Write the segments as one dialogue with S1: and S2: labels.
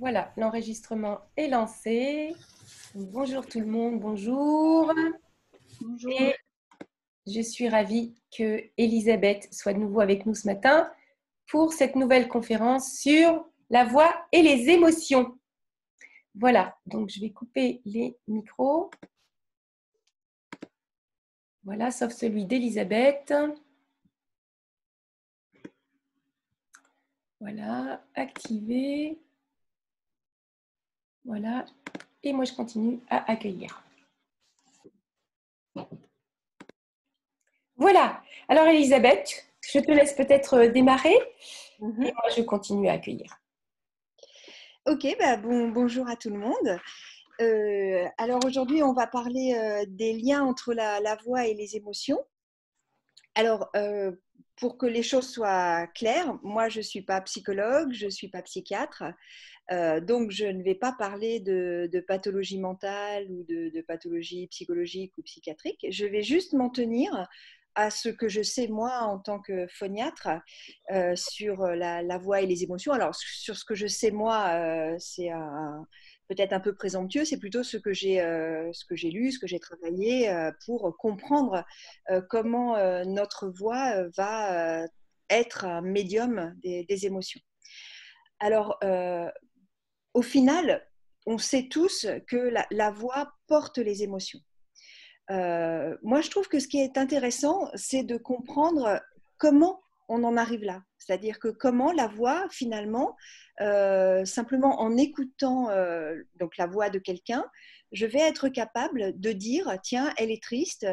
S1: Voilà, l'enregistrement est lancé. Bonjour tout le monde, bonjour.
S2: Bonjour.
S1: Et je suis ravie que Elisabeth soit de nouveau avec nous ce matin pour cette nouvelle conférence sur la voix et les émotions. Voilà, donc je vais couper les micros. Voilà, sauf celui d'Elisabeth. Voilà, activer. Voilà, et moi je continue à accueillir. Voilà, alors Elisabeth, je te laisse peut-être démarrer et moi je continue à accueillir.
S2: Ok, bonjour à tout le monde. Alors aujourd'hui, on va parler des liens entre la voix et les émotions. Alors, pour que les choses soient claires, moi, je ne suis pas psychologue, je ne suis pas psychiatre, donc je ne vais pas parler de pathologie mentale ou de pathologie psychologique ou psychiatrique. Je vais juste m'en tenir à ce que je sais moi en tant que phoniatre sur la voix et les émotions. Alors, sur ce que je sais moi, c'est peut-être un peu présomptueux, c'est plutôt ce que j'ai lu, ce que j'ai travaillé pour comprendre comment notre voix va être un médium des émotions. Alors, au final, on sait tous que la voix porte les émotions. Moi, je trouve que ce qui est intéressant, c'est de comprendre comment on en arrive là. C'est-à-dire que comment la voix, finalement, simplement en écoutant donc la voix de quelqu'un, je vais être capable de dire, tiens, elle est triste,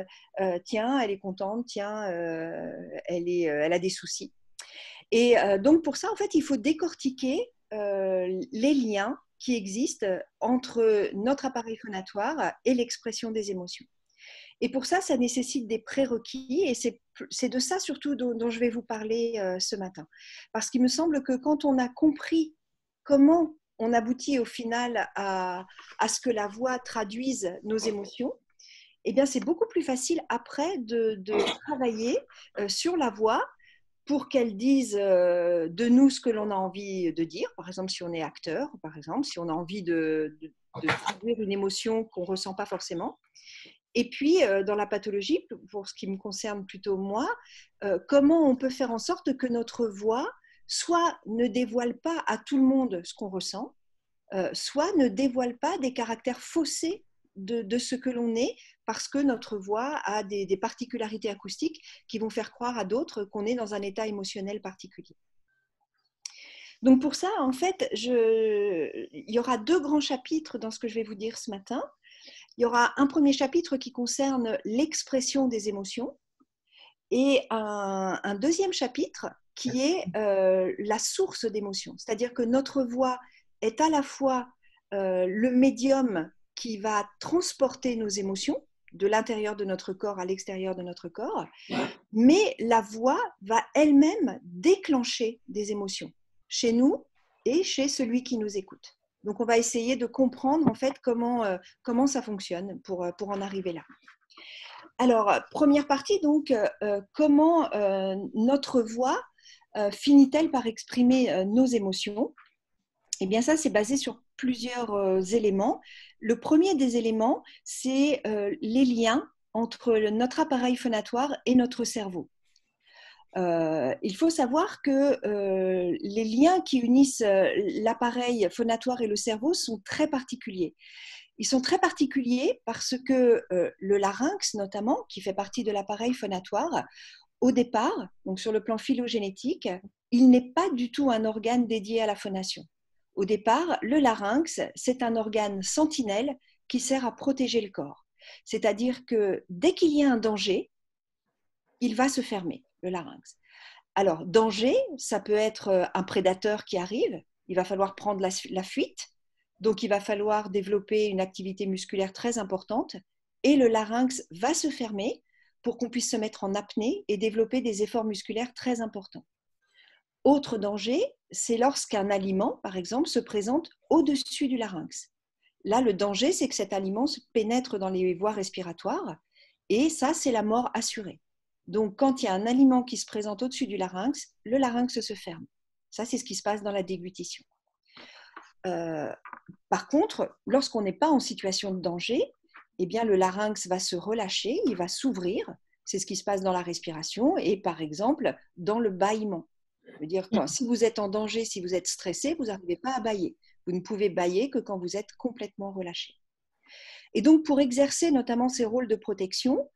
S2: tiens, elle est contente, tiens, elle a des soucis. Et donc, pour ça, en fait, il faut décortiquer les liens qui existent entre notre appareil phonatoire et l'expression des émotions. Et pour ça, ça nécessite des prérequis et c'est de ça surtout dont je vais vous parler ce matin. Parce qu'il me semble que quand on a compris comment on aboutit au final à ce que la voix traduise nos émotions, eh bien, c'est beaucoup plus facile après de travailler sur la voix pour qu'elle dise de nous ce que l'on a envie de dire. Par exemple, si on est acteur, par exemple, si on a envie de traduire une émotion qu'on ne ressent pas forcément. Et puis, dans la pathologie, pour ce qui me concerne plutôt moi, comment on peut faire en sorte que notre voix soit ne dévoile pas à tout le monde ce qu'on ressent, soit ne dévoile pas des caractères faussés de ce que l'on est, parce que notre voix a des particularités acoustiques qui vont faire croire à d'autres qu'on est dans un état émotionnel particulier. Donc pour ça, en fait, il y aura deux grands chapitres dans ce que je vais vous dire ce matin. Il y aura un premier chapitre qui concerne l'expression des émotions et un deuxième chapitre qui est la source d'émotions. C'est-à-dire que notre voix est à la fois le médium qui va transporter nos émotions de l'intérieur de notre corps à l'extérieur de notre corps, mais la voix va elle-même déclencher des émotions chez nous et chez celui qui nous écoute. Donc, on va essayer de comprendre en fait comment ça fonctionne pour en arriver là. Alors, première partie, donc, comment notre voix finit-elle par exprimer nos émotions? Eh bien, ça, c'est basé sur plusieurs éléments. Le premier des éléments, c'est les liens entre notre appareil phonatoire et notre cerveau. Il faut savoir que les liens qui unissent l'appareil phonatoire et le cerveau sont très particuliers. Ils sont très particuliers parce que le larynx, notamment, qui fait partie de l'appareil phonatoire, au départ, donc sur le plan phylogénétique, il n'est pas du tout un organe dédié à la phonation. Au départ, le larynx, c'est un organe sentinelle qui sert à protéger le corps. C'est-à-dire que dès qu'il y a un danger, il va se fermer, le larynx. Alors, danger, ça peut être un prédateur qui arrive, il va falloir prendre la fuite, donc il va falloir développer une activité musculaire très importante et le larynx va se fermer pour qu'on puisse se mettre en apnée et développer des efforts musculaires très importants. Autre danger, c'est lorsqu'un aliment, par exemple, se présente au-dessus du larynx. Là, le danger, c'est que cet aliment se pénètre dans les voies respiratoires et ça, c'est la mort assurée. Donc, quand il y a un aliment qui se présente au-dessus du larynx, le larynx se ferme. Ça, c'est ce qui se passe dans la déglutition. Euh, Par contre, lorsqu'on n'est pas en situation de danger, eh bien, le larynx va se relâcher, il va s'ouvrir. C'est ce qui se passe dans la respiration et par exemple dans le bâillement. C'est-à-dire si vous êtes en danger, si vous êtes stressé, vous n'arrivez pas à bâiller. Vous ne pouvez bâiller que quand vous êtes complètement relâché. Et donc, pour exercer notamment ces rôles de protection,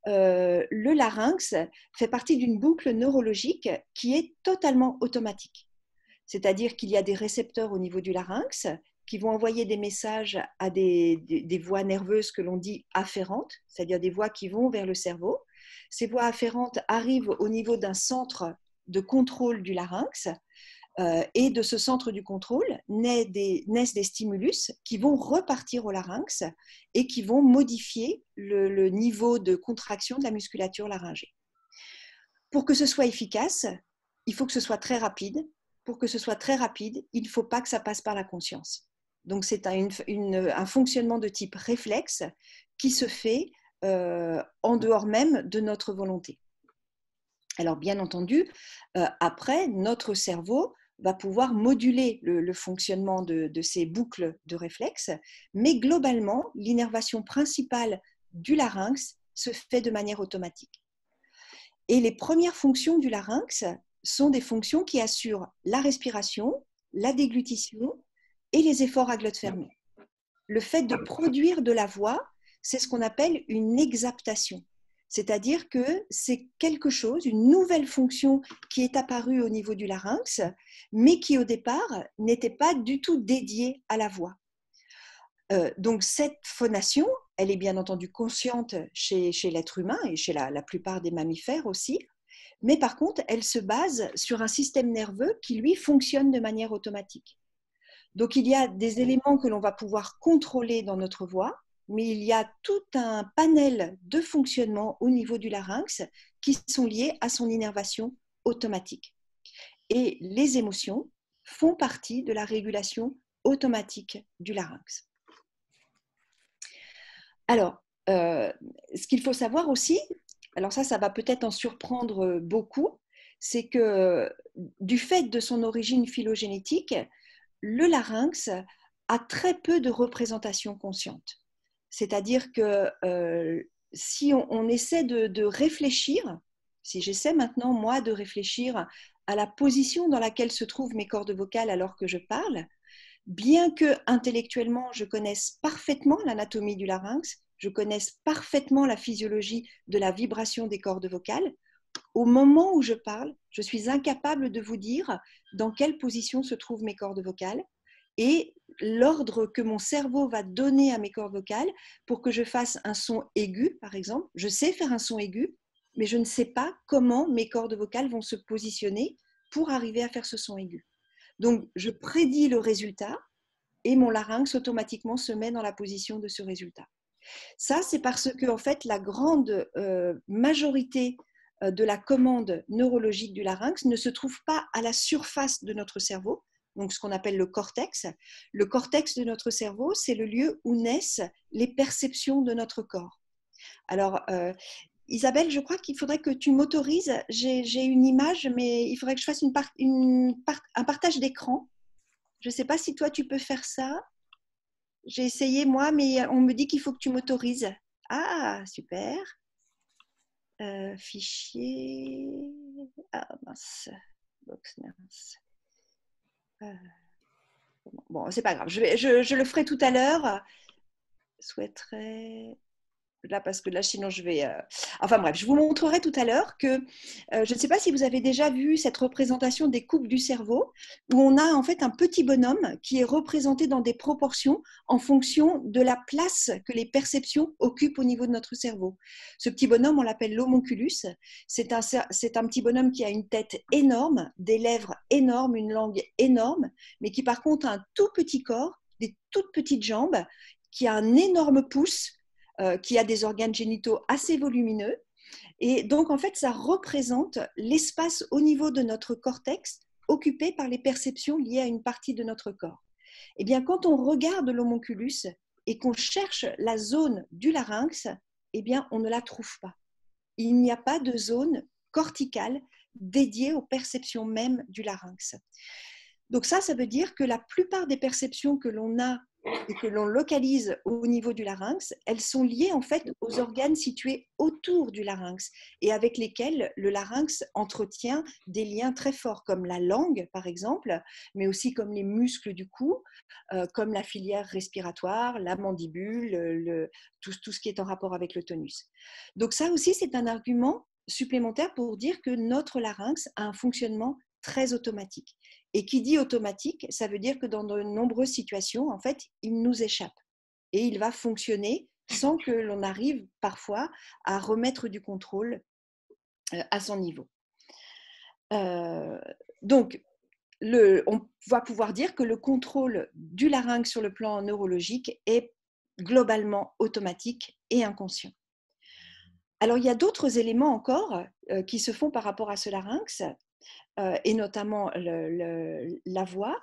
S2: le larynx fait partie d'une boucle neurologique qui est totalement automatique. C'est-à-dire qu'il y a des récepteurs au niveau du larynx qui vont envoyer des messages à des voies nerveuses que l'on dit afférentes, c'est-à-dire des voies qui vont vers le cerveau. Ces voies afférentes arrivent au niveau d'un centre de contrôle du larynx et de ce centre du contrôle naissent des stimulus qui vont repartir au larynx et qui vont modifier le niveau de contraction de la musculature laryngée. Pour que ce soit efficace, il faut que ce soit très rapide. Pour que ce soit très rapide, il ne faut pas que ça passe par la conscience. Donc c'est un fonctionnement de type réflexe qui se fait en dehors même de notre volonté. Alors bien entendu, après, notre cerveau va pouvoir moduler le fonctionnement de ces boucles de réflexes, mais globalement, l'innervation principale du larynx se fait de manière automatique. Et les premières fonctions du larynx sont des fonctions qui assurent la respiration, la déglutition et les efforts à glotte fermée. Le fait de produire de la voix, c'est ce qu'on appelle une exaptation. C'est-à-dire que c'est quelque chose, une nouvelle fonction qui est apparue au niveau du larynx, mais qui au départ n'était pas du tout dédiée à la voix. Donc cette phonation, elle est bien entendu consciente chez l'être humain et chez la plupart des mammifères aussi, mais par contre, elle se base sur un système nerveux qui, lui, fonctionne de manière automatique. Donc il y a des éléments que l'on va pouvoir contrôler dans notre voix, mais il y a tout un panel de fonctionnement au niveau du larynx qui sont liés à son innervation automatique. Et les émotions font partie de la régulation automatique du larynx. Alors, ce qu'il faut savoir aussi, alors ça va peut-être en surprendre beaucoup, c'est que du fait de son origine phylogénétique, le larynx a très peu de représentation consciente. C'est-à-dire que si on essaie de réfléchir, si j'essaie maintenant, moi, de réfléchir à la position dans laquelle se trouvent mes cordes vocales alors que je parle, bien que intellectuellement je connaisse parfaitement l'anatomie du larynx, je connaisse parfaitement la physiologie de la vibration des cordes vocales, au moment où je parle, je suis incapable de vous dire dans quelle position se trouvent mes cordes vocales et l'ordre que mon cerveau va donner à mes cordes vocales pour que je fasse un son aigu, par exemple. Je sais faire un son aigu, mais je ne sais pas comment mes cordes vocales vont se positionner pour arriver à faire ce son aigu. Donc, je prédis le résultat et mon larynx automatiquement se met dans la position de ce résultat. Ça, c'est parce que, en fait, la grande majorité de la commande neurologique du larynx ne se trouve pas à la surface de notre cerveau, donc ce qu'on appelle le cortex. Le cortex de notre cerveau, c'est le lieu où naissent les perceptions de notre corps. Alors, Isabelle, je crois qu'il faudrait que tu m'autorises. J'ai une image, mais il faudrait que je fasse un partage d'écran. Je ne sais pas si toi, tu peux faire ça. J'ai essayé, moi, mais on me dit qu'il faut que tu m'autorises. Ah, super. Fichier. Ah, mince. Box, mince. Bon, c'est pas grave. Je le ferai tout à l'heure. Souhaiterais. Là, parce que là, sinon, je vais... Enfin bref, je vous montrerai tout à l'heure que je ne sais pas si vous avez déjà vu cette représentation des coupes du cerveau, où on a en fait un petit bonhomme qui est représenté dans des proportions en fonction de la place que les perceptions occupent au niveau de notre cerveau. Ce petit bonhomme, on l'appelle l'homonculus. C'est un petit bonhomme qui a une tête énorme, des lèvres énormes, une langue énorme, mais qui par contre a un tout petit corps, des toutes petites jambes, qui a un énorme pouce, qui a des organes génitaux assez volumineux. Et donc, en fait, ça représente l'espace au niveau de notre cortex occupé par les perceptions liées à une partie de notre corps. Eh bien, quand on regarde l'homonculus et qu'on cherche la zone du larynx, eh bien, on ne la trouve pas. Il n'y a pas de zone corticale dédiée aux perceptions même du larynx. Donc ça veut dire que la plupart des perceptions que l'on a et que l'on localise au niveau du larynx, elles sont liées en fait aux organes situés autour du larynx et avec lesquels le larynx entretient des liens très forts, comme la langue par exemple, mais aussi comme les muscles du cou, comme la filière respiratoire, la mandibule, tout ce qui est en rapport avec le tonus. Donc ça aussi, c'est un argument supplémentaire pour dire que notre larynx a un fonctionnement très automatique. Et qui dit automatique, ça veut dire que dans de nombreuses situations, en fait, il nous échappe. Et il va fonctionner sans que l'on arrive parfois à remettre du contrôle à son niveau. Donc, on va pouvoir dire que le contrôle du larynx sur le plan neurologique est globalement automatique et inconscient. Alors, il y a d'autres éléments encore qui se font par rapport à ce larynx, et notamment la voix.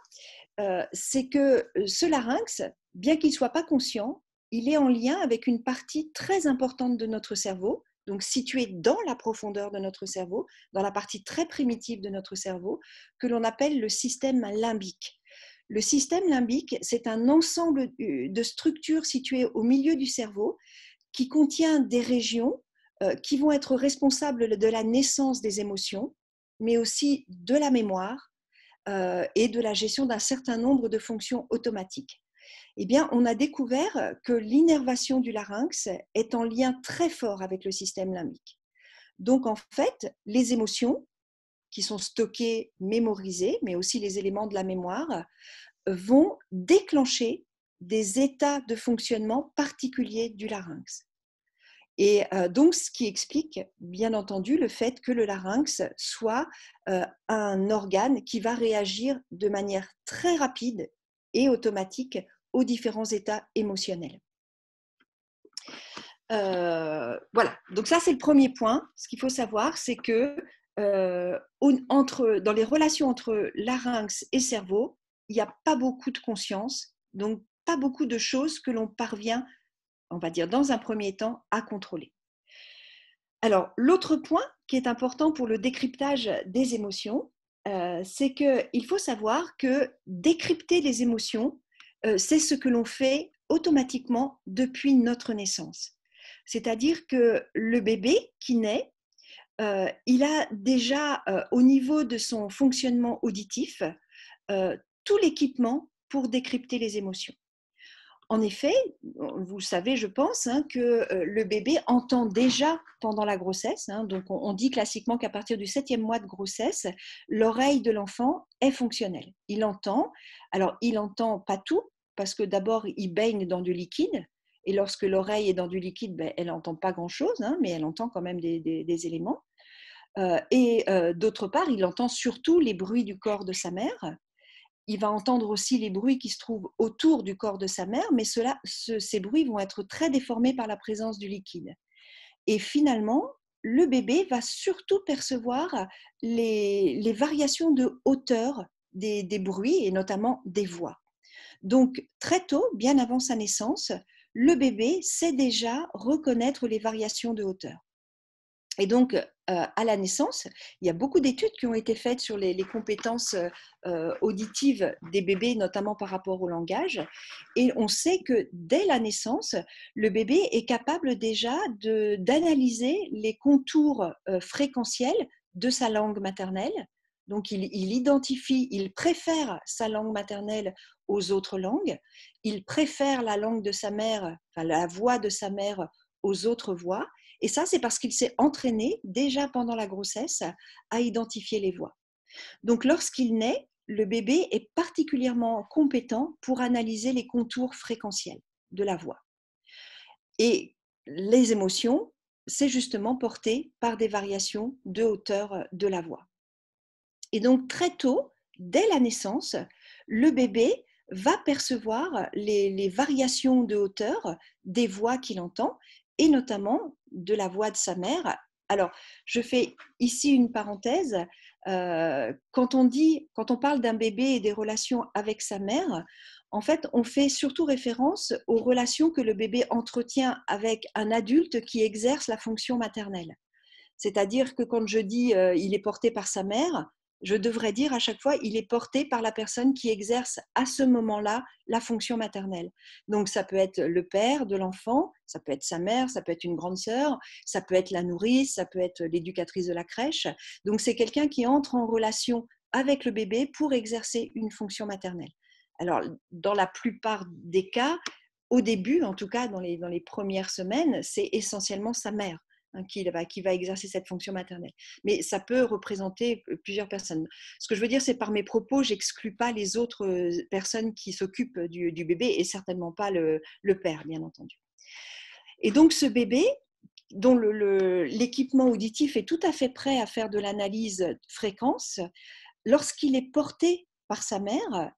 S2: C'est que ce larynx, bien qu'il ne soit pas conscient, il est en lien avec une partie très importante de notre cerveau, donc située dans la profondeur de notre cerveau, dans la partie très primitive de notre cerveau, que l'on appelle le système limbique. Le système limbique, c'est un ensemble de structures situées au milieu du cerveau qui contient des régions qui vont être responsables de la naissance des émotions, mais aussi de la mémoire, et de la gestion d'un certain nombre de fonctions automatiques. Eh bien, on a découvert que l'innervation du larynx est en lien très fort avec le système limbique. Donc, en fait, les émotions qui sont stockées, mémorisées, mais aussi les éléments de la mémoire, vont déclencher des états de fonctionnement particuliers du larynx. Et donc, ce qui explique, bien entendu, le fait que le larynx soit un organe qui va réagir de manière très rapide et automatique aux différents états émotionnels. Voilà, donc ça c'est le premier point. Ce qu'il faut savoir, c'est que dans les relations entre larynx et cerveau, il n'y a pas beaucoup de conscience, donc pas beaucoup de choses que l'on parvient, on va dire dans un premier temps, à contrôler. Alors, l'autre point qui est important pour le décryptage des émotions, c'est qu'il faut savoir que décrypter les émotions, c'est ce que l'on fait automatiquement depuis notre naissance. C'est-à-dire que le bébé qui naît, il a déjà, au niveau de son fonctionnement auditif, tout l'équipement pour décrypter les émotions. En effet, vous savez, je pense, que le bébé entend déjà pendant la grossesse. Donc, on dit classiquement qu'à partir du 7e mois de grossesse, l'oreille de l'enfant est fonctionnelle. Il entend. Alors, il n'entend pas tout, parce que d'abord, il baigne dans du liquide. Et lorsque l'oreille est dans du liquide, elle n'entend pas grand-chose, mais elle entend quand même des éléments. Et d'autre part, il entend surtout les bruits du corps de sa mère. Il va entendre aussi les bruits qui se trouvent autour du corps de sa mère, mais ces bruits vont être très déformés par la présence du liquide. Et finalement, le bébé va surtout percevoir les variations de hauteur des bruits et notamment des voix. Donc, très tôt, bien avant sa naissance, le bébé sait déjà reconnaître les variations de hauteur. Et donc, à la naissance, il y a beaucoup d'études qui ont été faites sur les compétences auditives des bébés, notamment par rapport au langage. Et on sait que dès la naissance, le bébé est capable déjà d'analyser les contours fréquentiels de sa langue maternelle. Donc, il identifie, il préfère sa langue maternelle aux autres langues. Il préfère la langue de sa mère, enfin la voix de sa mère aux autres voix. Et ça, c'est parce qu'il s'est entraîné déjà pendant la grossesse à identifier les voix. Donc, lorsqu'il naît, le bébé est particulièrement compétent pour analyser les contours fréquentiels de la voix. Et les émotions, c'est justement porté par des variations de hauteur de la voix. Et donc, très tôt, dès la naissance, le bébé va percevoir les variations de hauteur des voix qu'il entend, et notamment de la voix de sa mère. Alors, je fais ici une parenthèse. Quand on parle d'un bébé et des relations avec sa mère, en fait, on fait surtout référence aux relations que le bébé entretient avec un adulte qui exerce la fonction maternelle. C'est-à-dire que quand je dis il est porté par sa mère, je devrais dire à chaque fois, il est porté par la personne qui exerce à ce moment-là la fonction maternelle. Donc, ça peut être le père de l'enfant, ça peut être sa mère, ça peut être une grande sœur, ça peut être la nourrice, ça peut être l'éducatrice de la crèche. Donc, c'est quelqu'un qui entre en relation avec le bébé pour exercer une fonction maternelle. Alors, dans la plupart des cas, au début, en tout cas dans les premières semaines, c'est essentiellement sa mère qui va exercer cette fonction maternelle. Mais ça peut représenter plusieurs personnes. Ce que je veux dire, c'est par mes propos, j'exclus pas les autres personnes qui s'occupent du bébé et certainement pas le père, bien entendu. Et donc ce bébé, dont l'équipement auditif est tout à fait prêt à faire de l'analyse fréquence, lorsqu'il est porté par sa mère,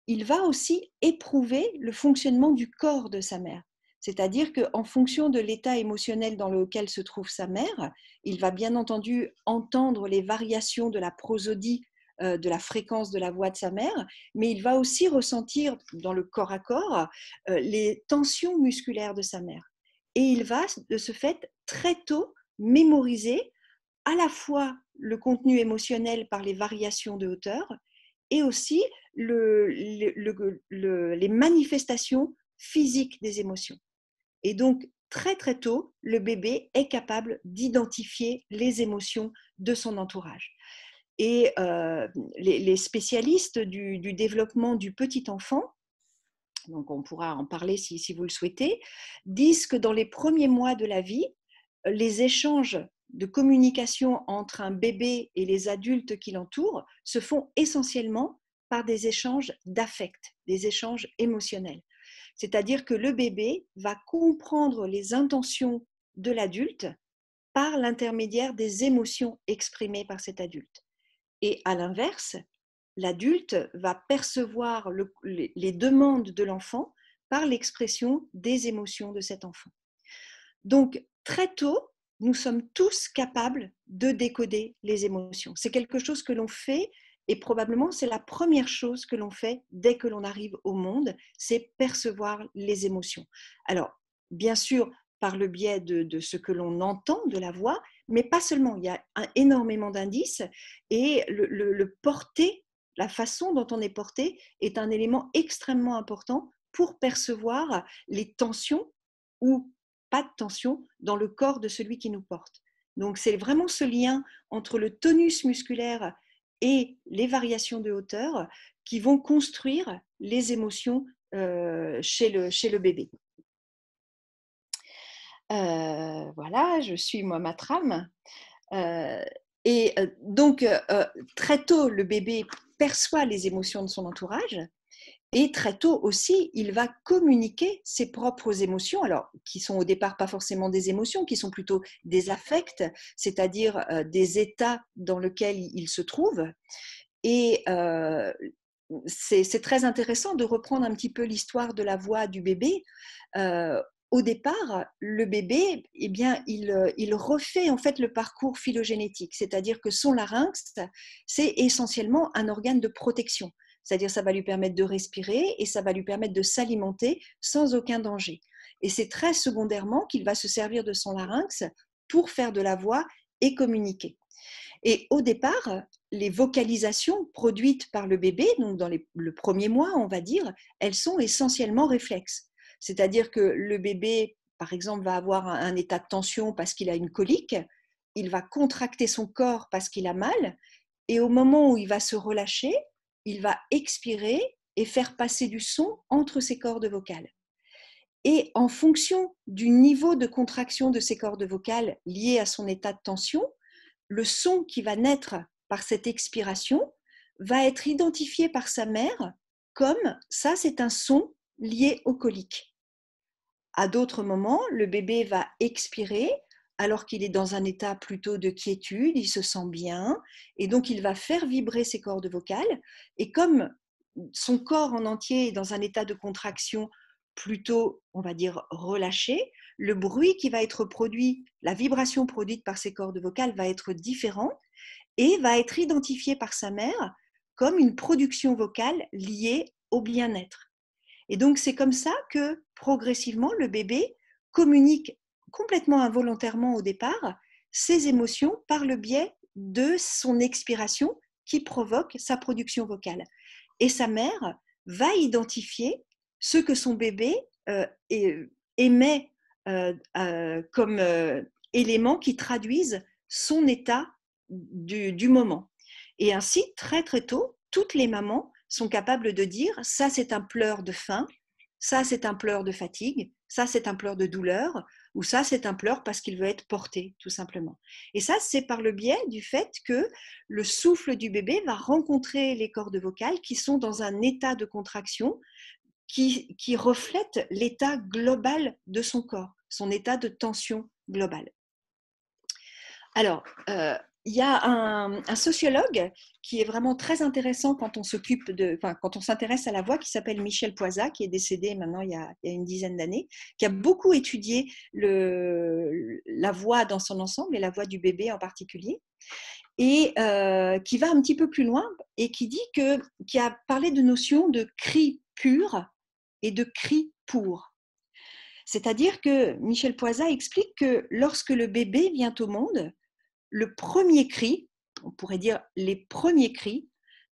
S2: il va aussi éprouver le fonctionnement du corps de sa mère. C'est-à-dire qu'en fonction de l'état émotionnel dans lequel se trouve sa mère, il va bien entendu entendre les variations de la prosodie, de la fréquence de la voix de sa mère, mais il va aussi ressentir dans le corps à corps les tensions musculaires de sa mère. Et il va, de ce fait, très tôt mémoriser à la fois le contenu émotionnel par les variations de hauteur et aussi les manifestations physiques des émotions. Et donc, très très tôt, le bébé est capable d'identifier les émotions de son entourage. Et les spécialistes du développement du petit enfant, donc on pourra en parler si vous le souhaitez, disent que dans les premiers mois de la vie, les échanges de communication entre un bébé et les adultes qui l'entourent se font essentiellement par des échanges d'affect, des échanges émotionnels. C'est-à-dire que le bébé va comprendre les intentions de l'adulte par l'intermédiaire des émotions exprimées par cet adulte. Et à l'inverse, l'adulte va percevoir les demandes de l'enfant par l'expression des émotions de cet enfant. Donc, très tôt, nous sommes tous capables de décoder les émotions. C'est quelque chose que l'on fait et probablement c'est la première chose que l'on fait dès que l'on arrive au monde, c'est percevoir les émotions. Alors, bien sûr, par le biais de ce que l'on entend de la voix, mais pas seulement. Il y a énormément d'indices et le porter, la façon dont on est porté est un élément extrêmement important pour percevoir les tensions ou pas de tension dans le corps de celui qui nous porte. Donc c'est vraiment ce lien entre le tonus musculaire et les variations de hauteur qui vont construire les émotions chez le bébé. Voilà, je suis moi ma trame. Donc très tôt, le bébé perçoit les émotions de son entourage. Et très tôt aussi, il va communiquer ses propres émotions, alors qui sont au départ pas forcément des émotions, qui sont plutôt des affects, c'est-à-dire des états dans lesquels il se trouve. Et c'est très intéressant de reprendre un petit peu l'histoire de la voix du bébé. Au départ, le bébé, eh bien, il refait en fait le parcours phylogénétique, c'est-à-dire que son larynx, c'est essentiellement un organe de protection. C'est-à-dire ça va lui permettre de respirer et ça va lui permettre de s'alimenter sans aucun danger. Et c'est très secondairement qu'il va se servir de son larynx pour faire de la voix et communiquer. Et au départ, les vocalisations produites par le bébé, donc dans le premier mois, on va dire, elles sont essentiellement réflexes. C'est-à-dire que le bébé, par exemple, va avoir un état de tension parce qu'il a une colique, il va contracter son corps parce qu'il a mal, et au moment où il va se relâcher, il va expirer et faire passer du son entre ses cordes vocales. Et en fonction du niveau de contraction de ses cordes vocales lié à son état de tension, le son qui va naître par cette expiration va être identifié par sa mère comme ça, c'est un son lié aux coliques. À d'autres moments, le bébé va expirer alors qu'il est dans un état plutôt de quiétude, il se sent bien, et donc il va faire vibrer ses cordes vocales. Et comme son corps en entier est dans un état de contraction plutôt, on va dire, relâché, le bruit qui va être produit, la vibration produite par ses cordes vocales va être différente et va être identifiée par sa mère comme une production vocale liée au bien-être. Et donc c'est comme ça que progressivement le bébé communique complètement involontairement au départ ses émotions par le biais de son expiration qui provoque sa production vocale. Et sa mère va identifier ce que son bébé émet comme éléments qui traduisent son état du moment. Et ainsi, très très tôt, toutes les mamans sont capables de dire « ça c'est un pleur de faim », ça c'est un pleur de fatigue, ça c'est un pleur de douleur, ou ça c'est un pleur parce qu'il veut être porté, tout simplement. Et ça, c'est par le biais du fait que le souffle du bébé va rencontrer les cordes vocales qui sont dans un état de contraction qui reflète l'état global de son corps, son état de tension globale. Alors, il y a un sociologue qui est vraiment très intéressant quand on s'intéresse à la voix, qui s'appelle Michel Poysa, qui est décédé maintenant il y a une dizaine d'années, qui a beaucoup étudié la voix dans son ensemble et la voix du bébé en particulier, et qui va un petit peu plus loin et qui a parlé de notion de cri pur et de cri pour. C'est-à-dire que Michel Poysa explique que lorsque le bébé vient au monde, le premier cri, on pourrait dire les premiers cris,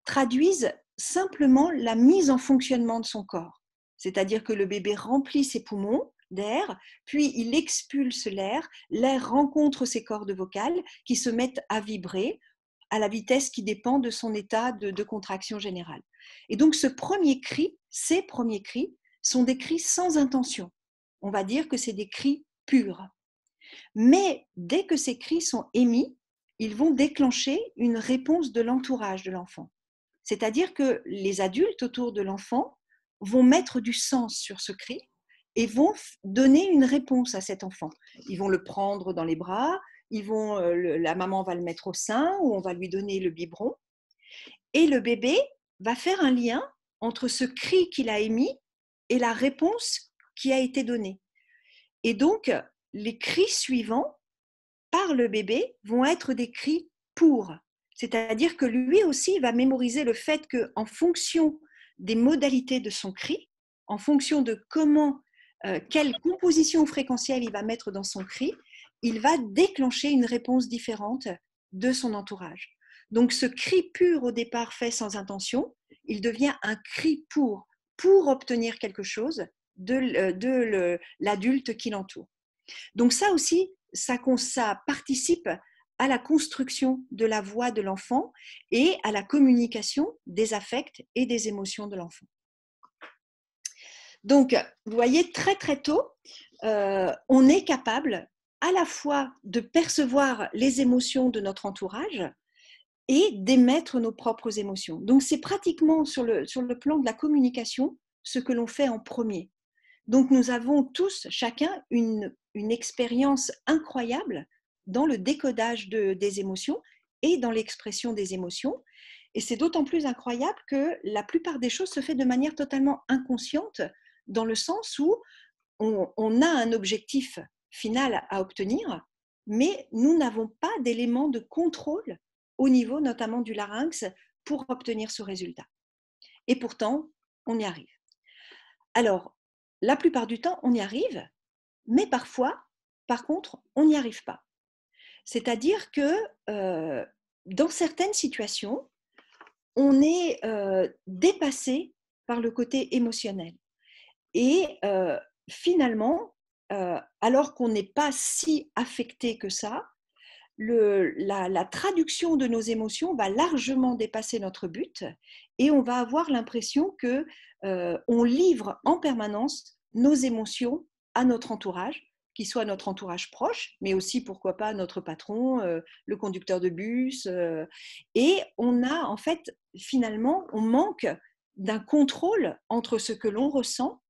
S2: traduisent simplement la mise en fonctionnement de son corps. C'est-à-dire que le bébé remplit ses poumons d'air, puis il expulse l'air, l'air rencontre ses cordes vocales qui se mettent à vibrer à la vitesse qui dépend de son état de contraction générale. Et donc ces premiers cris sont des cris sans intention. On va dire que c'est des cris purs. Mais dès que ces cris sont émis, ils vont déclencher une réponse de l'entourage de l'enfant. C'est-à-dire que les adultes autour de l'enfant vont mettre du sens sur ce cri et vont donner une réponse à cet enfant. Ils vont le prendre dans les bras, la maman va le mettre au sein ou on va lui donner le biberon. Et le bébé va faire un lien entre ce cri qu'il a émis et la réponse qui a été donnée. Et donc, les cris suivants par le bébé vont être des cris pour. C'est-à-dire que lui aussi va mémoriser le fait qu'en fonction des modalités de son cri, en fonction de quelle composition fréquentielle il va mettre dans son cri, il va déclencher une réponse différente de son entourage. Donc ce cri pur au départ fait sans intention, il devient un cri pour obtenir quelque chose de l'adulte qui l'entoure. Donc ça aussi, ça participe à la construction de la voix de l'enfant et à la communication des affects et des émotions de l'enfant. Donc, vous voyez, très très tôt, on est capable à la fois de percevoir les émotions de notre entourage et d'émettre nos propres émotions. Donc, c'est pratiquement sur le plan de la communication ce que l'on fait en premier. Donc, nous avons tous, chacun, une expérience incroyable dans le décodage des émotions et dans l'expression des émotions. Et c'est d'autant plus incroyable que la plupart des choses se fait de manière totalement inconsciente, dans le sens où on a un objectif final à obtenir, mais nous n'avons pas d'éléments de contrôle au niveau notamment du larynx pour obtenir ce résultat. Et pourtant, on y arrive. Alors, la plupart du temps, on y arrive, mais parfois, par contre, on n'y arrive pas. C'est-à-dire que dans certaines situations, on est dépassé par le côté émotionnel. Et finalement, alors qu'on n'est pas si affecté que ça, la traduction de nos émotions va largement dépasser notre but et on va avoir l'impression qu'on livre en permanence nos émotions à notre entourage, qui soit notre entourage proche, mais aussi, pourquoi pas, notre patron, le conducteur de bus. Et on a, en fait, finalement, on manque d'un contrôle entre ce que l'on ressent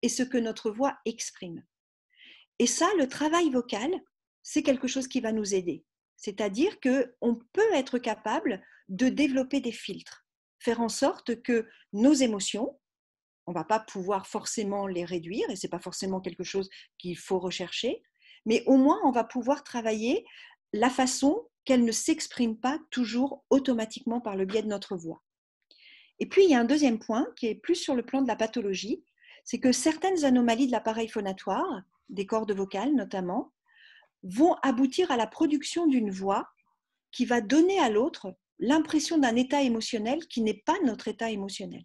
S2: et ce que notre voix exprime. Et ça, le travail vocal, c'est quelque chose qui va nous aider. C'est-à-dire qu'on peut être capable de développer des filtres, faire en sorte que nos émotions, on ne va pas pouvoir forcément les réduire, et ce n'est pas forcément quelque chose qu'il faut rechercher, mais au moins on va pouvoir travailler la façon qu'elles ne s'expriment pas toujours automatiquement par le biais de notre voix. Et puis il y a un deuxième point qui est plus sur le plan de la pathologie, c'est que certaines anomalies de l'appareil phonatoire, des cordes vocales notamment, vont aboutir à la production d'une voix qui va donner à l'autre l'impression d'un état émotionnel qui n'est pas notre état émotionnel.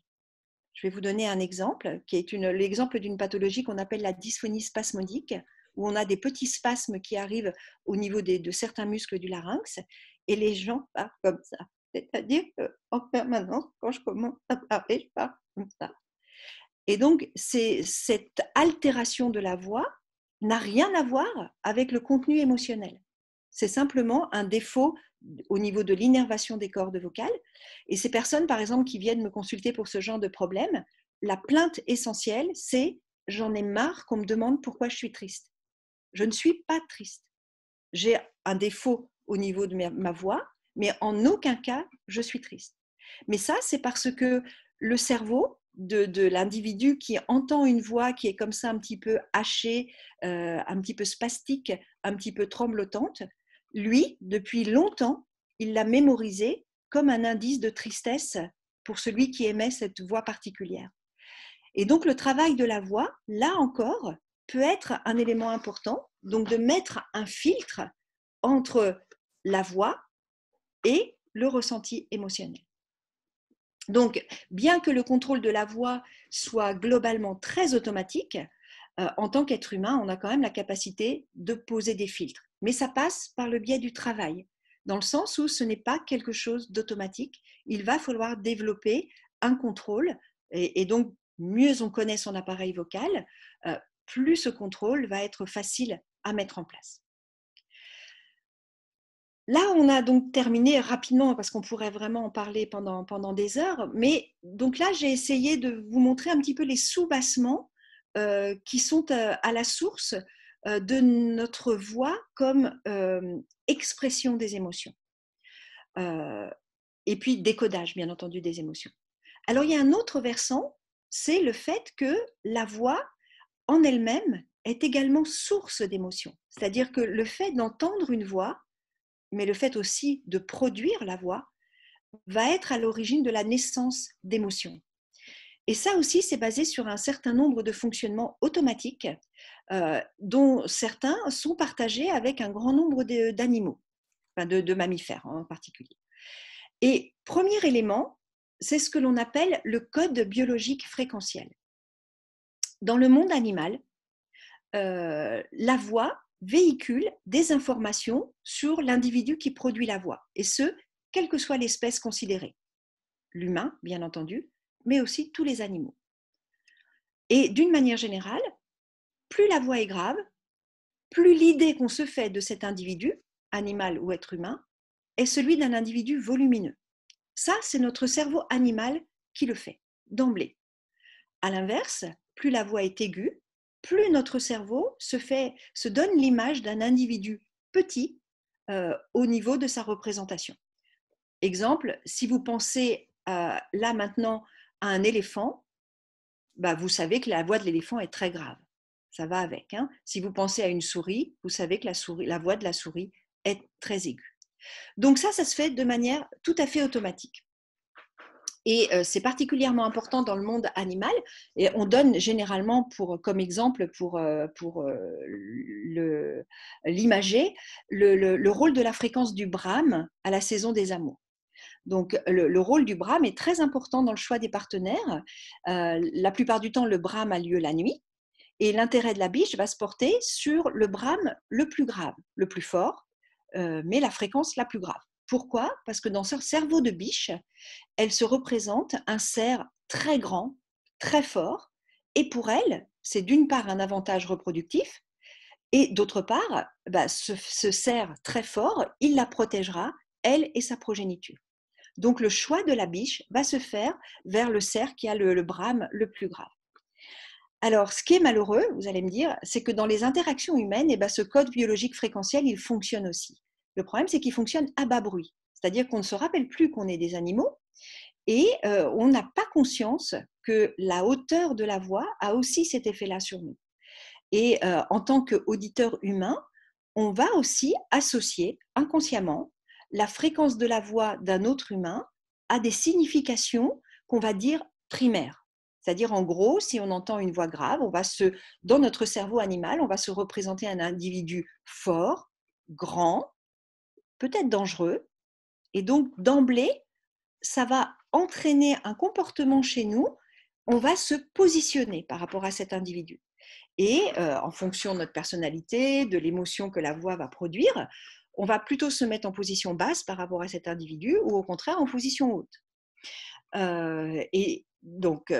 S2: Je vais vous donner un exemple, qui est l'exemple d'une pathologie qu'on appelle la dysphonie spasmodique, où on a des petits spasmes qui arrivent au niveau de certains muscles du larynx, et les gens parlent comme ça. C'est-à-dire qu'en permanence, quand je commence à parler, je parle comme ça. Et donc, cette altération de la voix n'a rien à voir avec le contenu émotionnel. C'est simplement un défaut au niveau de l'innervation des cordes vocales. Et ces personnes, par exemple, qui viennent me consulter pour ce genre de problème, la plainte essentielle, c'est « j'en ai marre qu'on me demande pourquoi je suis triste ». Je ne suis pas triste. J'ai un défaut au niveau de ma voix, mais en aucun cas, je suis triste. Mais ça, c'est parce que le cerveau de l'individu qui entend une voix qui est comme ça un petit peu hachée, un petit peu spastique, un petit peu tremblotante, lui, depuis longtemps, il l'a mémorisé comme un indice de tristesse pour celui qui émet cette voix particulière. Et donc, le travail de la voix, là encore, peut être un élément important, donc de mettre un filtre entre la voix et le ressenti émotionnel. Donc, bien que le contrôle de la voix soit globalement très automatique, en tant qu'être humain, on a quand même la capacité de poser des filtres. Mais ça passe par le biais du travail, dans le sens où ce n'est pas quelque chose d'automatique. Il va falloir développer un contrôle, et donc mieux on connaît son appareil vocal, plus ce contrôle va être facile à mettre en place. Là, on a donc terminé rapidement, parce qu'on pourrait vraiment en parler pendant des heures, mais donc là, j'ai essayé de vous montrer un petit peu les sous-bassements qui sont à la source de notre voix comme expression des émotions. Et puis décodage, bien entendu, des émotions. Alors, il y a un autre versant, c'est le fait que la voix, en elle-même, est également source d'émotions. C'est-à-dire que le fait d'entendre une voix, mais le fait aussi de produire la voix, va être à l'origine de la naissance d'émotions. Et ça aussi, c'est basé sur un certain nombre de fonctionnements automatiques, dont certains sont partagés avec un grand nombre d'animaux, enfin de mammifères en particulier. Et premier élément, c'est ce que l'on appelle le code biologique fréquentiel. Dans le monde animal, la voix véhicule des informations sur l'individu qui produit la voix, et ce, quelle que soit l'espèce considérée. L'humain, bien entendu, mais aussi tous les animaux. Et d'une manière générale, plus la voix est grave, plus l'idée qu'on se fait de cet individu, animal ou être humain, est celui d'un individu volumineux. Ça, c'est notre cerveau animal qui le fait, d'emblée. À l'inverse, plus la voix est aiguë, plus notre cerveau se donne l'image d'un individu petit au niveau de sa représentation. Exemple, si vous pensez là maintenant à un éléphant, bah, vous savez que la voix de l'éléphant est très grave. Ça va avec. Hein. Si vous pensez à une souris, vous savez que la voix de la souris est très aiguë. Donc ça se fait de manière tout à fait automatique. Et c'est particulièrement important dans le monde animal. Et on donne généralement comme exemple pour l'imager le rôle de la fréquence du brame à la saison des amours. Donc, le rôle du brame est très important dans le choix des partenaires. La plupart du temps, le brame a lieu la nuit. Et l'intérêt de la biche va se porter sur le brame le plus grave, le plus fort, mais la fréquence la plus grave. Pourquoi ? Parce que dans ce cerveau de biche, elle se représente un cerf très grand, très fort, et pour elle, c'est d'une part un avantage reproductif, et d'autre part, ce cerf très fort, il la protégera, elle et sa progéniture. Donc le choix de la biche va se faire vers le cerf qui a le brame le plus grave. Alors, ce qui est malheureux, vous allez me dire, c'est que dans les interactions humaines, ce code biologique fréquentiel, il fonctionne aussi. Le problème, c'est qu'il fonctionne à bas bruit. C'est-à-dire qu'on ne se rappelle plus qu'on est des animaux et on n'a pas conscience que la hauteur de la voix a aussi cet effet-là sur nous. Et en tant qu'auditeur humain, on va aussi associer inconsciemment la fréquence de la voix d'un autre humain à des significations qu'on va dire primaires. C'est-à-dire, en gros, si on entend une voix grave, dans notre cerveau animal, on va se représenter un individu fort, grand, peut-être dangereux, Et donc, d'emblée, ça va entraîner un comportement chez nous. On va se positionner par rapport à cet individu. Et en fonction de notre personnalité, de l'émotion que la voix va produire, on va plutôt se mettre en position basse par rapport à cet individu ou au contraire en position haute. Et donc,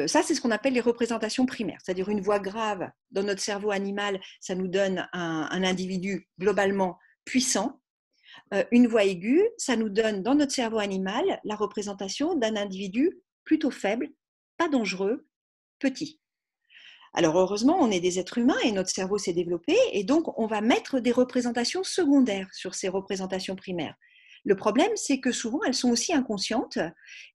S2: ça, c'est ce qu'on appelle les représentations primaires, c'est-à-dire une voix grave dans notre cerveau animal, ça nous donne un individu globalement puissant. Une voix aiguë, ça nous donne dans notre cerveau animal la représentation d'un individu plutôt faible, pas dangereux, petit. Alors heureusement, on est des êtres humains et notre cerveau s'est développé et donc on va mettre des représentations secondaires sur ces représentations primaires. Le problème, c'est que souvent, elles sont aussi inconscientes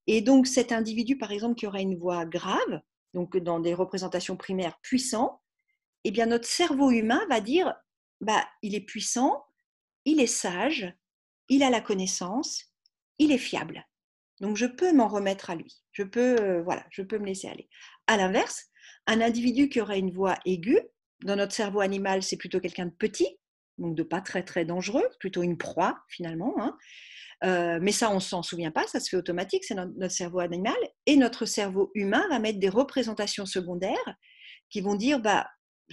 S2: et donc cet individu, par exemple, qui aurait une voix grave, donc dans des représentations primaires puissantes, eh bien notre cerveau humain va dire, il est puissant, il est sage, il a la connaissance, il est fiable. Donc je peux m'en remettre à lui, je peux me laisser aller. À l'inverse, un individu qui aurait une voix aiguë, dans notre cerveau animal, c'est plutôt quelqu'un de petit, donc de pas très très dangereux, plutôt une proie finalement. Mais ça, on ne s'en souvient pas, ça se fait automatique, c'est notre cerveau animal. Et notre cerveau humain va mettre des représentations secondaires qui vont dire,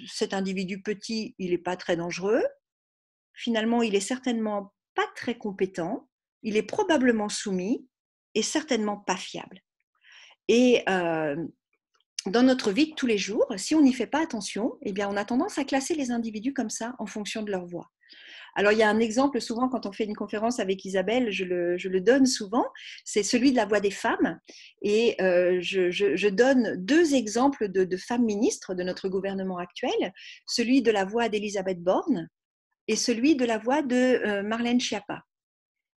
S2: cet individu petit, il n'est pas très dangereux. Finalement, il est certainement pas très compétent, il est probablement soumis et certainement pas fiable. Et dans notre vie de tous les jours, si on n'y fait pas attention, eh bien, on a tendance à classer les individus comme ça en fonction de leur voix. Alors, il y a un exemple souvent quand on fait une conférence avec Isabelle, je le donne souvent, c'est celui de la voix des femmes. Et je donne 2 exemples de femmes ministres de notre gouvernement actuel, celui de la voix d'Elisabeth Borne et celui de la voix de Marlène Schiappa.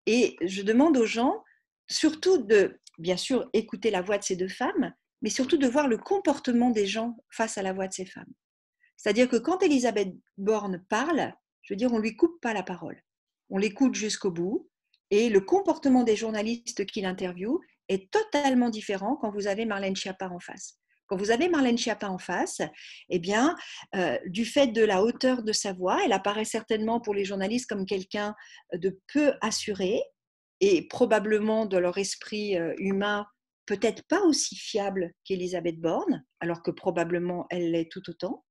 S2: Et je demande aux gens surtout de, bien sûr, écouter la voix de ces 2 femmes, mais surtout de voir le comportement des gens face à la voix de ces femmes. C'est-à-dire que quand Elisabeth Borne parle, je veux dire, on ne lui coupe pas la parole. On l'écoute jusqu'au bout et le comportement des journalistes qui l'interviewent est totalement différent quand vous avez Marlène Schiappa en face. Quand vous avez Marlène Schiappa en face, eh bien, du fait de la hauteur de sa voix, elle apparaît certainement pour les journalistes comme quelqu'un de peu assuré et probablement de leur esprit humain peut-être pas aussi fiable qu'Elisabeth Borne, alors que probablement elle l'est tout autant.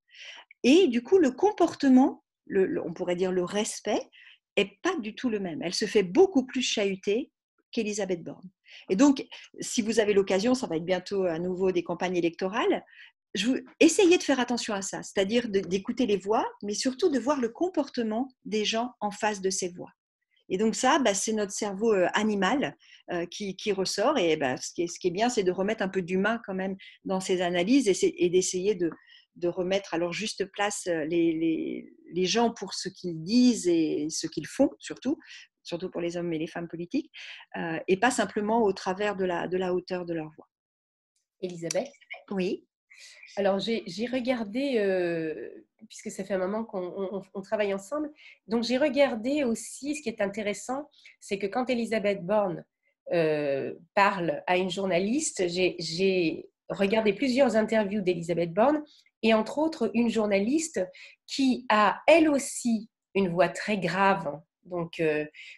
S2: Et du coup, le comportement, on pourrait dire le respect, est pas du tout le même. Elle se fait beaucoup plus chahuter qu'Elisabeth Borne. Et donc, si vous avez l'occasion, ça va être bientôt à nouveau des campagnes électorales, essayez de faire attention à ça, c'est-à-dire d'écouter les voix, mais surtout de voir le comportement des gens en face de ces voix. Et donc ça, c'est notre cerveau animal qui ressort. Et ce qui est bien, c'est de remettre un peu d'humain quand même dans ces analyses et d'essayer de remettre à leur juste place les gens pour ce qu'ils disent et ce qu'ils font, surtout pour les hommes et les femmes politiques, et pas simplement au travers de la hauteur de leur voix.
S1: Elisabeth?
S2: Oui.
S1: Alors, j'ai regardé, puisque ça fait un moment qu'on travaille ensemble, donc j'ai regardé aussi, ce qui est intéressant, c'est que quand Elisabeth Borne parle à une journaliste, j'ai regardé plusieurs interviews d'Elisabeth Borne, et entre autres une journaliste qui a elle aussi une voix très grave, donc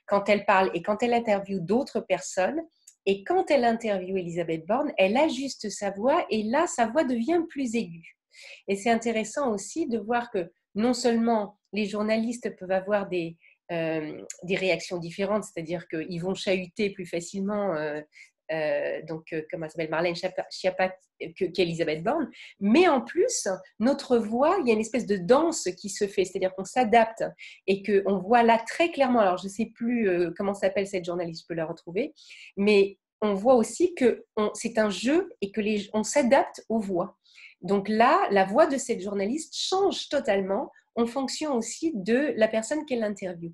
S1: quand elle parle et quand elle interviewe d'autres personnes. Et quand elle interviewe Elisabeth Borne, elle ajuste sa voix et là, sa voix devient plus aiguë. Et c'est intéressant aussi de voir que non seulement les journalistes peuvent avoir des réactions différentes, c'est-à-dire qu'ils vont chahuter plus facilement comment elle s'appelle, Marlène Schiappa qu'Elisabeth Borne, mais en plus, notre voix, il y a une espèce de danse qui se fait, c'est-à-dire qu'on s'adapte et qu'on voit là très clairement, alors je ne sais plus comment s'appelle cette journaliste, je peux la retrouver, mais on voit aussi que c'est un jeu et on s'adapte aux voix. Donc là, la voix de cette journaliste change totalement en fonction aussi de la personne qu'elle interviewe.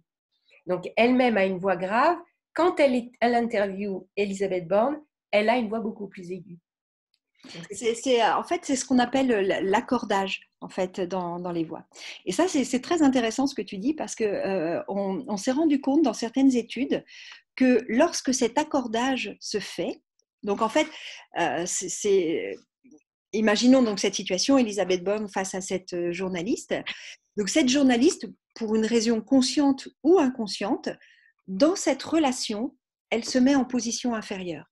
S1: Donc elle-même a une voix grave. Quand elle est à l'interview Elisabeth Borne, elle a une voix beaucoup plus aiguë.
S2: En fait, c'est ce qu'on appelle l'accordage en fait, dans les voix. Et ça, c'est très intéressant ce que tu dis parce qu'on s'est rendu compte dans certaines études que lorsque cet accordage se fait, donc en fait, imaginons donc cette situation, Elisabeth Borne face à cette journaliste. Donc cette journaliste, pour une raison consciente ou inconsciente, dans cette relation, elle se met en position inférieure.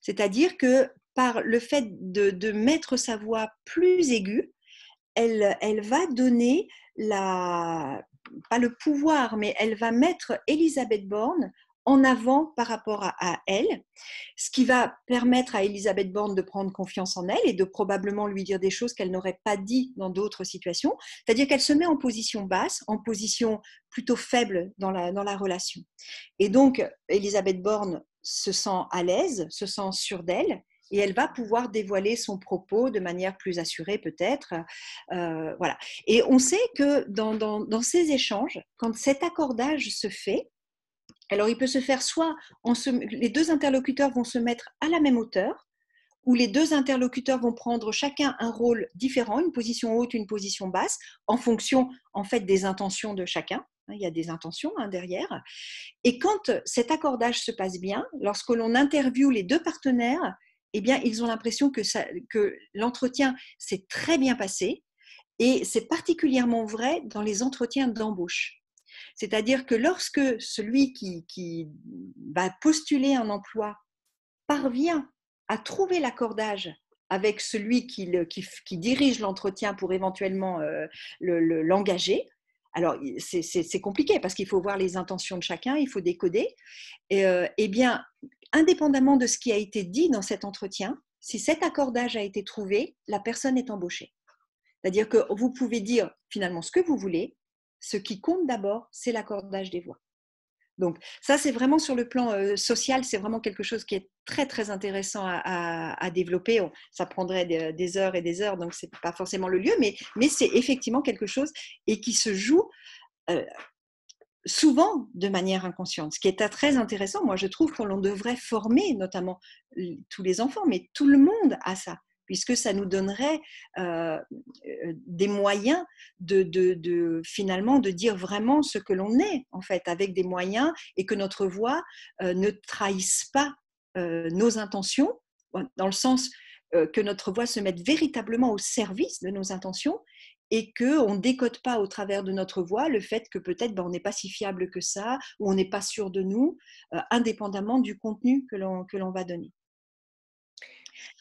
S2: C'est-à-dire que par le fait de mettre sa voix plus aiguë, elle va donner pas le pouvoir, mais elle va mettre Elisabeth Borne en avant par rapport à elle, ce qui va permettre à Elisabeth Borne de prendre confiance en elle et de probablement lui dire des choses qu'elle n'aurait pas dit dans d'autres situations. C'est-à-dire qu'elle se met en position basse, en position plutôt faible dans la relation. Et donc, Elisabeth Borne se sent à l'aise, se sent sûre d'elle, et elle va pouvoir dévoiler son propos de manière plus assurée peut-être. Voilà. Et on sait que dans ces échanges, quand cet accordage se fait, alors il peut se faire soit les deux interlocuteurs vont se mettre à la même hauteur, ou les deux interlocuteurs vont prendre chacun un rôle différent, une position haute, une position basse, en fonction en fait des intentions de chacun. Il y a des intentions derrière. Et quand cet accordage se passe bien, lorsque l'on interviewe les deux partenaires, eh bien, ils ont l'impression que l'entretien s'est très bien passé. Et c'est particulièrement vrai dans les entretiens d'embauche. C'est-à-dire que lorsque celui qui va postuler un emploi parvient à trouver l'accordage avec celui qui dirige l'entretien pour éventuellement l'engager, alors c'est compliqué parce qu'il faut voir les intentions de chacun, il faut décoder. Eh bien, indépendamment de ce qui a été dit dans cet entretien, si cet accordage a été trouvé, la personne est embauchée. C'est-à-dire que vous pouvez dire finalement ce que vous voulez, ce qui compte d'abord, c'est l'accordage des voix. Donc ça, c'est vraiment sur le plan social, c'est vraiment quelque chose qui est très, très intéressant à développer. Ça prendrait des heures et des heures, donc ce n'est pas forcément le lieu, mais c'est effectivement quelque chose et qui se joue souvent de manière inconsciente. Ce qui est très intéressant, moi je trouve qu'on devrait former notamment tous les enfants, mais tout le monde à ça, puisque ça nous donnerait des moyens finalement de dire vraiment ce que l'on est en fait, avec des moyens, et que notre voix ne trahisse pas nos intentions, dans le sens que notre voix se mette véritablement au service de nos intentions, et qu'on ne décode pas au travers de notre voix le fait que peut-être on n'est pas si fiable que ça, ou on n'est pas sûr de nous, indépendamment du contenu que l'on va donner.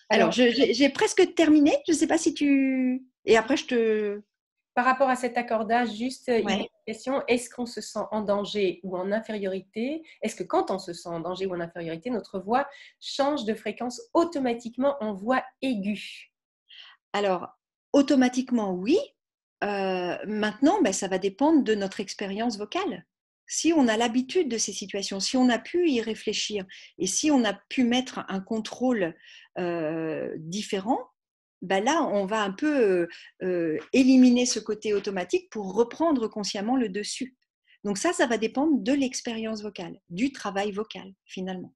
S2: Alors, j'ai presque terminé. Je ne sais pas si tu... Et après, je te...
S1: Par rapport à cet accordage, juste il y a
S2: Ouais.
S1: une question, est-ce qu'on se sent en danger ou en infériorité? Est-ce que quand on se sent en danger ou en infériorité, notre voix change de fréquence automatiquement en voix aiguë?
S2: Alors, automatiquement, oui. Maintenant, ça va dépendre de notre expérience vocale. Si on a l'habitude de ces situations, si on a pu y réfléchir et si on a pu mettre un contrôle différent, là, on va un peu éliminer ce côté automatique pour reprendre consciemment le dessus. Donc ça va dépendre de l'expérience vocale, du travail vocal, finalement.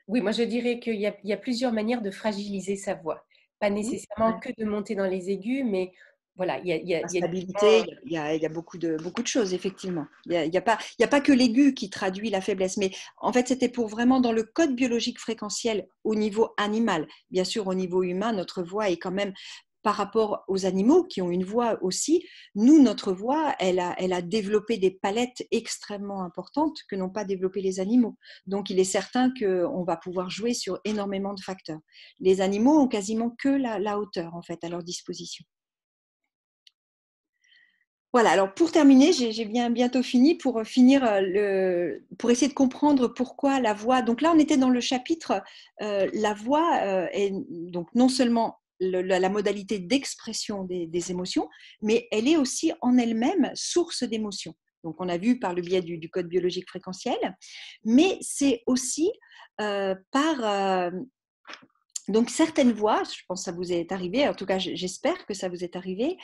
S1: Oui, moi je dirais qu'il y a plusieurs manières de fragiliser sa voix. Pas nécessairement
S2: Ouais.
S1: que de monter dans les aigus, mais voilà,
S2: La stabilité, il y a beaucoup de choses, effectivement. Il y a pas que l'aigu qui traduit la faiblesse, mais en fait, c'était pour vraiment dans le code biologique fréquentiel au niveau animal. Bien sûr, au niveau humain, notre voix est quand même, par rapport aux animaux qui ont une voix aussi, nous, notre voix, elle a développé des palettes extrêmement importantes que n'ont pas développé les animaux. Donc, il est certain qu'on va pouvoir jouer sur énormément de facteurs. Les animaux ont quasiment que la hauteur, en fait, à leur disposition. Voilà, alors pour terminer, j'ai bientôt fini pour finir pour essayer de comprendre pourquoi la voix. Donc là, on était dans le chapitre la voix est donc non seulement la modalité d'expression des émotions, mais elle est aussi en elle-même source d'émotions. Donc on a vu par le biais du code biologique fréquentiel, mais c'est aussi par donc certaines voix, je pense que ça vous est arrivé, en tout cas j'espère que ça vous est arrivé,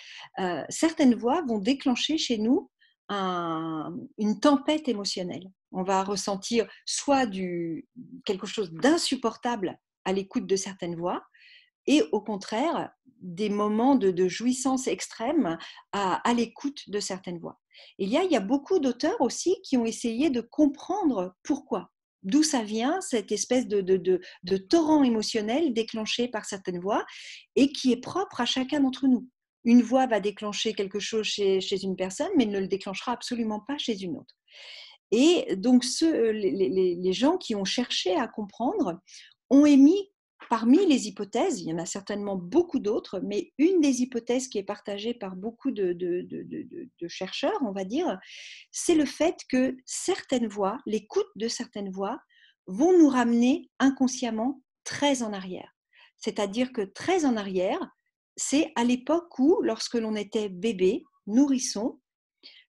S2: certaines voix vont déclencher chez nous une tempête émotionnelle. On va ressentir soit quelque chose d'insupportable à l'écoute de certaines voix, et au contraire des moments de jouissance extrême à l'écoute de certaines voix. Il y a beaucoup d'auteurs aussi qui ont essayé de comprendre pourquoi. D'où ça vient, cette espèce de torrent émotionnel déclenché par certaines voix et qui est propre à chacun d'entre nous. Une voix va déclencher quelque chose chez une personne, mais ne le déclenchera absolument pas chez une autre. Et donc, les gens qui ont cherché à comprendre ont émis, parmi les hypothèses, il y en a certainement beaucoup d'autres, mais une des hypothèses qui est partagée par beaucoup de chercheurs, on va dire, c'est le fait que certaines voix, l'écoute de certaines voix, vont nous ramener inconsciemment très en arrière. C'est-à-dire que très en arrière, c'est à l'époque où, lorsque l'on était bébé, nourrisson,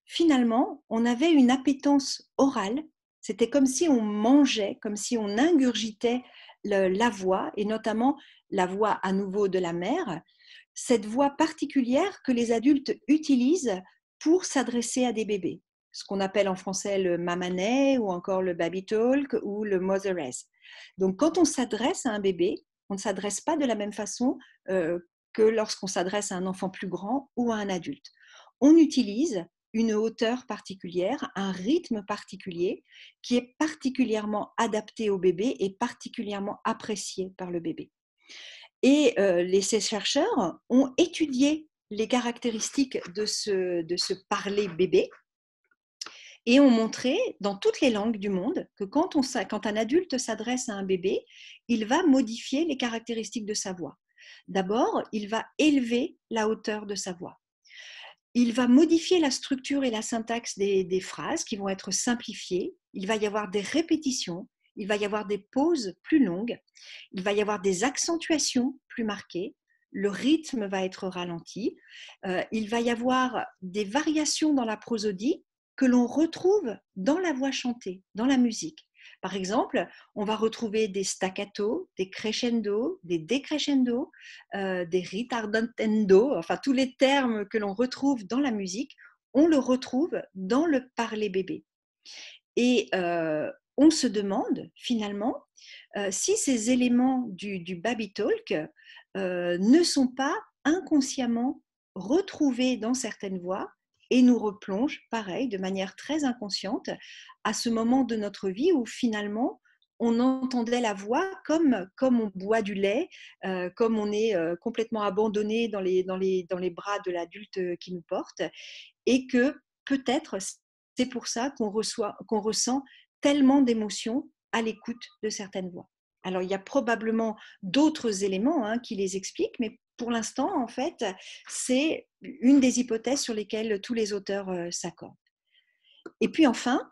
S2: finalement, on avait une appétence orale. C'était comme si on mangeait, comme si on ingurgitait la voix, et notamment la voix à nouveau de la mère, cette voix particulière que les adultes utilisent pour s'adresser à des bébés, ce qu'on appelle en français le mamanet ou encore le baby talk ou le motherese. Donc quand on s'adresse à un bébé, on ne s'adresse pas de la même façon que lorsqu'on s'adresse à un enfant plus grand ou à un adulte. On utilise une hauteur particulière, un rythme particulier qui est particulièrement adapté au bébé et particulièrement apprécié par le bébé. Et ces chercheurs ont étudié les caractéristiques de ce parler bébé et ont montré dans toutes les langues du monde que quand un adulte s'adresse à un bébé, il va modifier les caractéristiques de sa voix. D'abord, il va élever la hauteur de sa voix. Il va modifier la structure et la syntaxe des phrases qui vont être simplifiées. Il va y avoir des répétitions, il va y avoir des pauses plus longues, il va y avoir des accentuations plus marquées, le rythme va être ralenti, il va y avoir des variations dans la prosodie que l'on retrouve dans la voix chantée, dans la musique. Par exemple, on va retrouver des staccato, des crescendo, des décrescendo, des ritardando, enfin tous les termes que l'on retrouve dans la musique, on le retrouve dans le parler bébé. Et on se demande finalement si ces éléments du baby talk ne sont pas inconsciemment retrouvés dans certaines voix et nous replongent, pareil, de manière très inconsciente, à ce moment de notre vie où finalement on entendait la voix comme on boit du lait, comme on est complètement abandonné dans les bras de l'adulte qui nous porte, et que peut-être c'est pour ça qu'on ressent tellement d'émotions à l'écoute de certaines voix. Alors, il y a probablement d'autres éléments qui les expliquent, mais pour l'instant, en fait, c'est une des hypothèses sur lesquelles tous les auteurs s'accordent. Et puis enfin,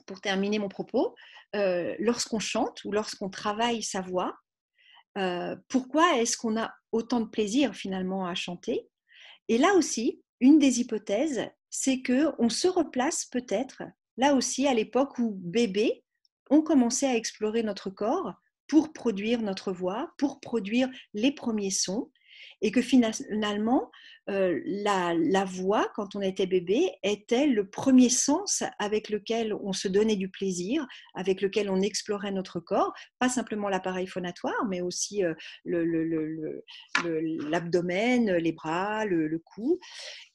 S2: pour terminer mon propos, lorsqu'on chante ou lorsqu'on travaille sa voix, pourquoi est-ce qu'on a autant de plaisir finalement à chanter? Et là aussi, une des hypothèses, c'est qu'on se replace peut-être, là aussi, à l'époque où bébé, on commençait à explorer notre corps pour produire notre voix, pour produire les premiers sons, et que finalement, la voix, quand on était bébé, était le premier sens avec lequel on se donnait du plaisir, avec lequel on explorait notre corps, pas simplement l'appareil phonatoire, mais aussi l'abdomen, les bras, le cou.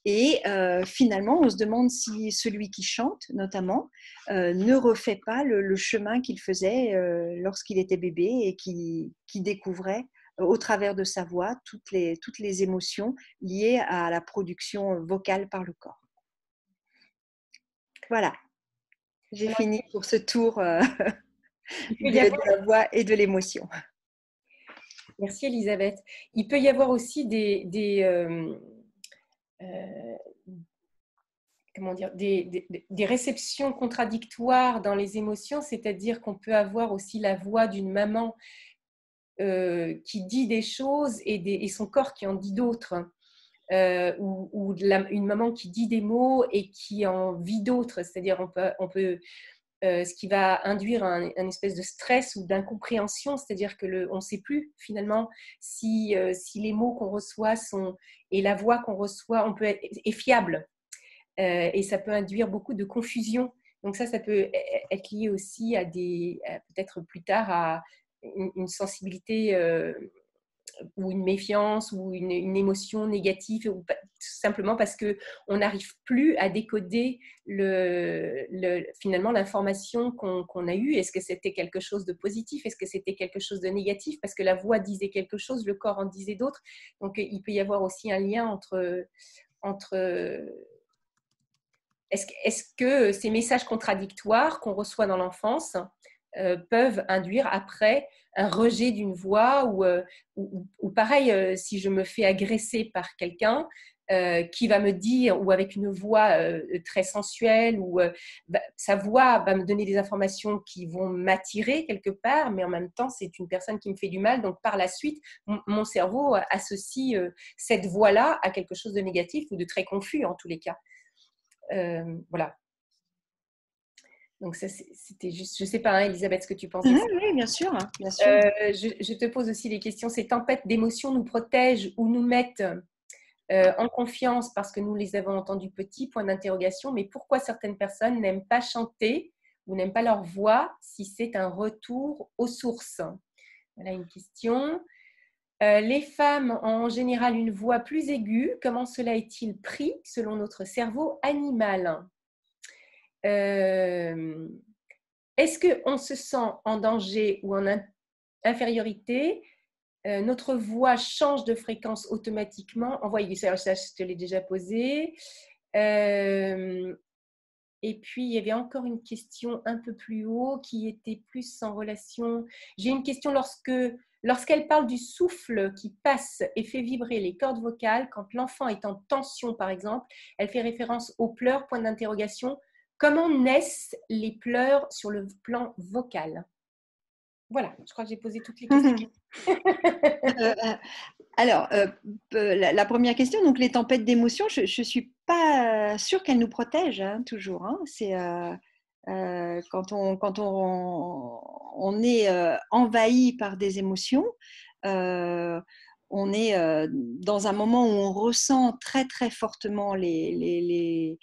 S2: Et finalement, on se demande si celui qui chante, notamment, ne refait pas le chemin qu'il faisait lorsqu'il était bébé et qui découvrait au travers de sa voix toutes les émotions liées à la production vocale par le corps. Voilà, j'ai fini pour ce tour de la voix et de l'émotion.
S1: Merci Elisabeth. Il peut y avoir aussi comment dire, des réceptions contradictoires dans les émotions, c'est-à-dire qu'on peut avoir aussi la voix d'une maman qui dit des choses et son corps qui en dit d'autres. Ou une maman qui dit des mots et qui en vit d'autres, c'est-à-dire on peut ce qui va induire un espèce de stress ou d'incompréhension, c'est-à-dire que on ne sait plus finalement si les mots qu'on reçoit et la voix qu'on reçoit est fiable, et ça peut induire beaucoup de confusion. Donc ça peut être lié aussi à peut-être plus tard à une sensibilité ou une méfiance ou une émotion négative, ou tout simplement parce qu'on n'arrive plus à décoder finalement l'information qu'on a eue. Est-ce que c'était quelque chose de positif? Est-ce que c'était quelque chose de négatif? Parce que la voix disait quelque chose, le corps en disait d'autres. Donc il peut y avoir aussi un lien entre est-ce que ces messages contradictoires qu'on reçoit dans l'enfance peuvent induire après un rejet d'une voix ou pareil, si je me fais agresser par quelqu'un qui va me dire, ou avec une voix très sensuelle, ou sa voix va me donner des informations qui vont m'attirer quelque part, mais en même temps, c'est une personne qui me fait du mal. Donc, par la suite, mon cerveau associe cette voix-là à quelque chose de négatif ou de très confus, en tous les cas. Voilà. Donc, ça, c'était juste, je ne sais pas, hein, Elisabeth, ce que tu penses de ça.
S2: Oui, bien sûr, bien sûr.
S1: Je te pose aussi les questions. Ces tempêtes d'émotions nous protègent ou nous mettent en confiance parce que nous les avons entendus petits, point d'interrogation. Mais pourquoi certaines personnes n'aiment pas chanter ou n'aiment pas leur voix si c'est un retour aux sources? Voilà une question. Les femmes ont en général une voix plus aiguë. Comment cela est-il pris selon notre cerveau animal? Est-ce qu'on se sent en danger ou en infériorité? Notre voix change de fréquence automatiquement. Envoyez ça, je te l'ai déjà posé. Et puis, il y avait encore une question un peu plus haut qui était plus en relation. J'ai une question lorsqu'elle parle du souffle qui passe et fait vibrer les cordes vocales, quand l'enfant est en tension, par exemple, elle fait référence aux pleurs, point d'interrogation. Comment naissent les pleurs sur le plan vocal? Voilà, je crois que j'ai posé toutes les questions.
S2: Euh, alors, la première question, donc les tempêtes d'émotions, je ne suis pas sûre qu'elles nous protègent hein, toujours. Hein. C'est on est envahi par des émotions, on est dans un moment où on ressent très très fortement les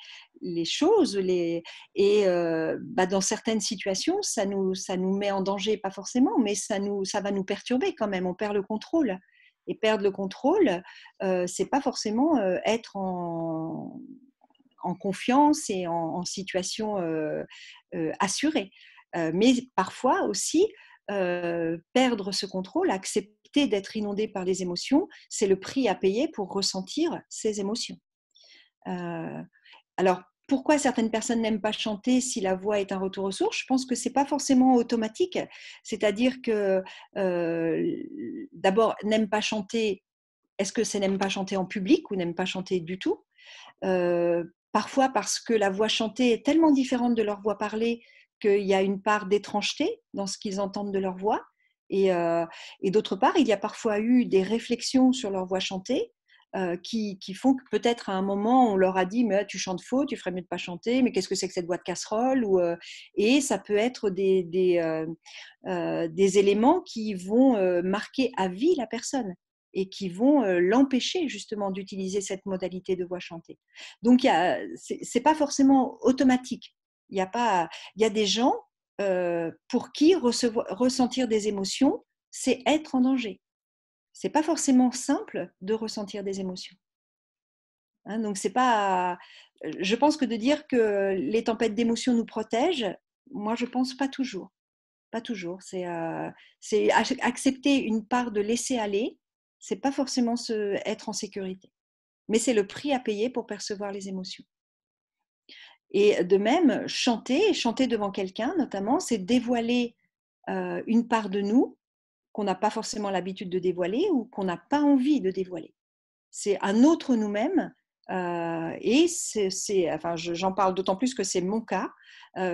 S2: choses et dans certaines situations, ça nous met en danger, pas forcément, mais ça va nous perturber quand même, on perd le contrôle. Et perdre le contrôle, c'est pas forcément être en confiance et en situation assurée. Mais parfois aussi, perdre ce contrôle, accepter d'être inondé par les émotions, c'est le prix à payer pour ressentir ces émotions. Alors, pourquoi certaines personnes n'aiment pas chanter si la voix est un retour aux sources? Je pense que ce n'est pas forcément automatique. C'est-à-dire que, d'abord, n'aiment pas chanter. Est-ce que c'est n'aiment pas chanter en public ou n'aiment pas chanter du tout? Parfois parce que la voix chantée est tellement différente de leur voix parlée qu'il y a une part d'étrangeté dans ce qu'ils entendent de leur voix. Et d'autre part, il y a parfois eu des réflexions sur leur voix chantée qui font que peut-être à un moment on leur a dit mais tu chantes faux, tu ferais mieux de pas chanter, mais qu'est-ce que c'est que cette voix de casserole et ça peut être des éléments qui vont marquer à vie la personne et qui vont l'empêcher justement d'utiliser cette modalité de voix chantée. Donc c'est pas forcément automatique. Il y a des gens pour qui ressentir des émotions, c'est être en danger. C'est pas forcément simple de ressentir des émotions. Hein, donc c'est pas. Je pense que de dire que les tempêtes d'émotions nous protègent, moi je pense pas toujours. Pas toujours. C'est accepter une part de laisser aller. C'est pas forcément être en sécurité. Mais c'est le prix à payer pour percevoir les émotions. Et de même, chanter devant quelqu'un, notamment, c'est dévoiler une part de nous qu'on n'a pas forcément l'habitude de dévoiler ou qu'on n'a pas envie de dévoiler. C'est un autre nous-mêmes et enfin, j'en parle d'autant plus que c'est mon cas.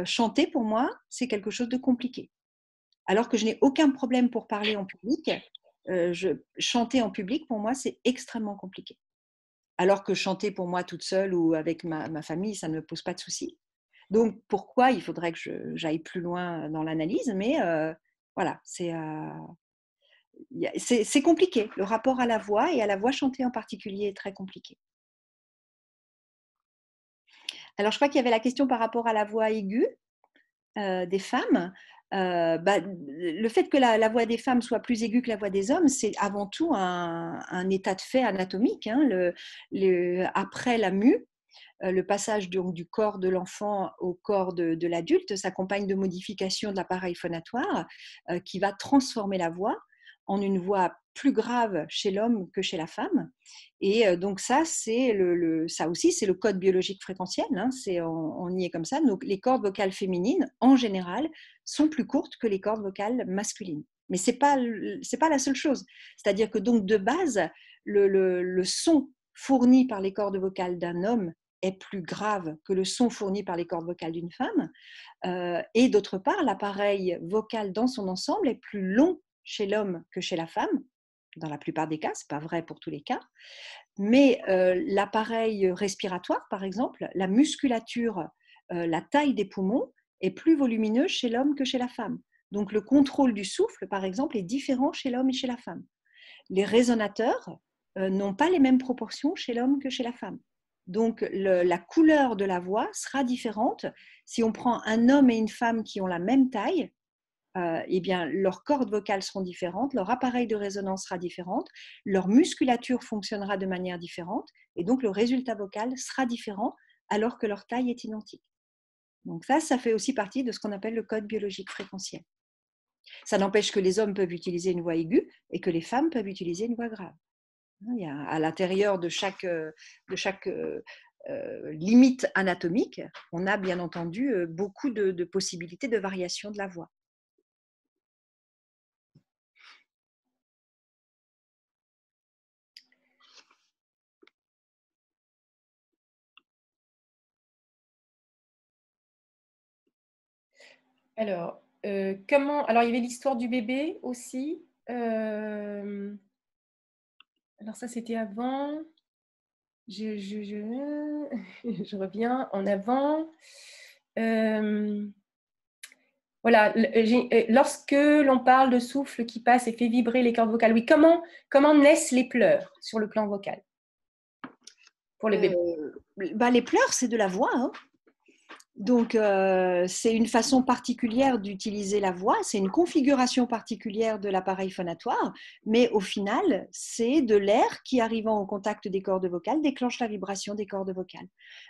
S2: Chanter, pour moi, c'est quelque chose de compliqué. Alors que je n'ai aucun problème pour parler en public, chanter en public, pour moi, c'est extrêmement compliqué. Alors que chanter pour moi toute seule ou avec ma famille, ça ne me pose pas de soucis. Donc, pourquoi il faudrait que j'aille plus loin dans l'analyse, mais voilà, c'est compliqué. Le rapport à la voix et à la voix chantée en particulier est très compliqué. Alors, je crois qu'il y avait la question par rapport à la voix aiguë des femmes. Le fait que la voix des femmes soit plus aiguë que la voix des hommes, c'est avant tout un état de fait anatomique. Hein. Après la mue, le passage du corps de l'enfant au corps de l'adulte s'accompagne de modifications de l'appareil phonatoire qui va transformer la voix en une voix plus grave chez l'homme que chez la femme. Et donc ça, ça aussi, c'est le code biologique fréquentiel. Hein, on y est comme ça. Donc, les cordes vocales féminines, en général, sont plus courtes que les cordes vocales masculines. Mais c'est pas la seule chose. C'est-à-dire que donc de base, le son fourni par les cordes vocales d'un homme est plus grave que le son fourni par les cordes vocales d'une femme. Et d'autre part, l'appareil vocal dans son ensemble est plus long chez l'homme que chez la femme. Dans la plupart des cas, ce n'est pas vrai pour tous les cas. Mais l'appareil respiratoire, par exemple, la musculature, la taille des poumons est plus volumineuse chez l'homme que chez la femme. Donc le contrôle du souffle, par exemple, est différent chez l'homme et chez la femme. Les résonateurs n'ont pas les mêmes proportions chez l'homme que chez la femme. Donc la couleur de la voix sera différente. Si on prend un homme et une femme qui ont la même taille, eh bien, leurs cordes vocales seront différentes, leur appareil de résonance sera différent, leur musculature fonctionnera de manière différente, et donc le résultat vocal sera différent alors que leur taille est identique. Donc ça fait aussi partie de ce qu'on appelle le code biologique fréquentiel. Ça n'empêche que les hommes peuvent utiliser une voix aiguë et que les femmes peuvent utiliser une voix grave. Il y a, à l'intérieur de chaque limite anatomique, on a bien entendu beaucoup de possibilités de variation de la voix.
S1: Alors, alors, il y avait l'histoire du bébé aussi. Alors, ça, c'était avant. Je reviens en avant. Voilà, lorsque l'on parle de souffle qui passe et fait vibrer les cordes vocales, oui, comment naissent les pleurs sur le plan vocal pour les bébés?
S2: Les pleurs, c'est de la voix. Hein. Donc, c'est une façon particulière d'utiliser la voix, c'est une configuration particulière de l'appareil phonatoire, mais au final, c'est de l'air qui, arrivant au contact des cordes vocales, déclenche la vibration des cordes vocales.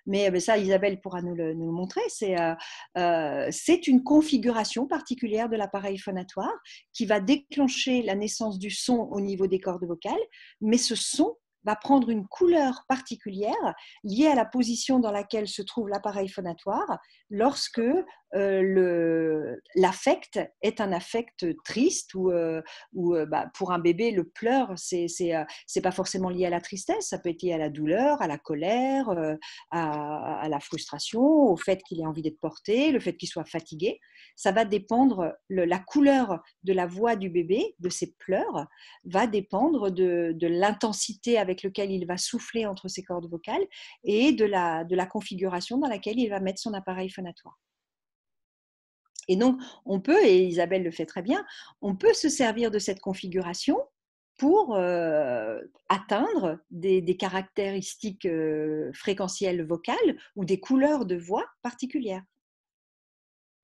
S2: Mais ça, Isabelle pourra nous le montrer, c'est une configuration particulière de l'appareil phonatoire qui va déclencher la naissance du son au niveau des cordes vocales, mais ce son va prendre une couleur particulière liée à la position dans laquelle se trouve l'appareil phonatoire lorsque l'affect est un affect triste ou pour un bébé, le pleur, c'est pas forcément lié à la tristesse, ça peut être lié à la douleur, à la colère, à la frustration, au fait qu'il ait envie d'être porté, le fait qu'il soit fatigué. Ça va dépendre, la couleur de la voix du bébé, de ses pleurs, va dépendre de l'intensité avec laquelle il va souffler entre ses cordes vocales et de la configuration dans laquelle il va mettre son appareil phonatoire. Et donc, on peut, et Isabelle le fait très bien, on peut se servir de cette configuration pour atteindre des caractéristiques fréquentielles vocales ou des couleurs de voix particulières,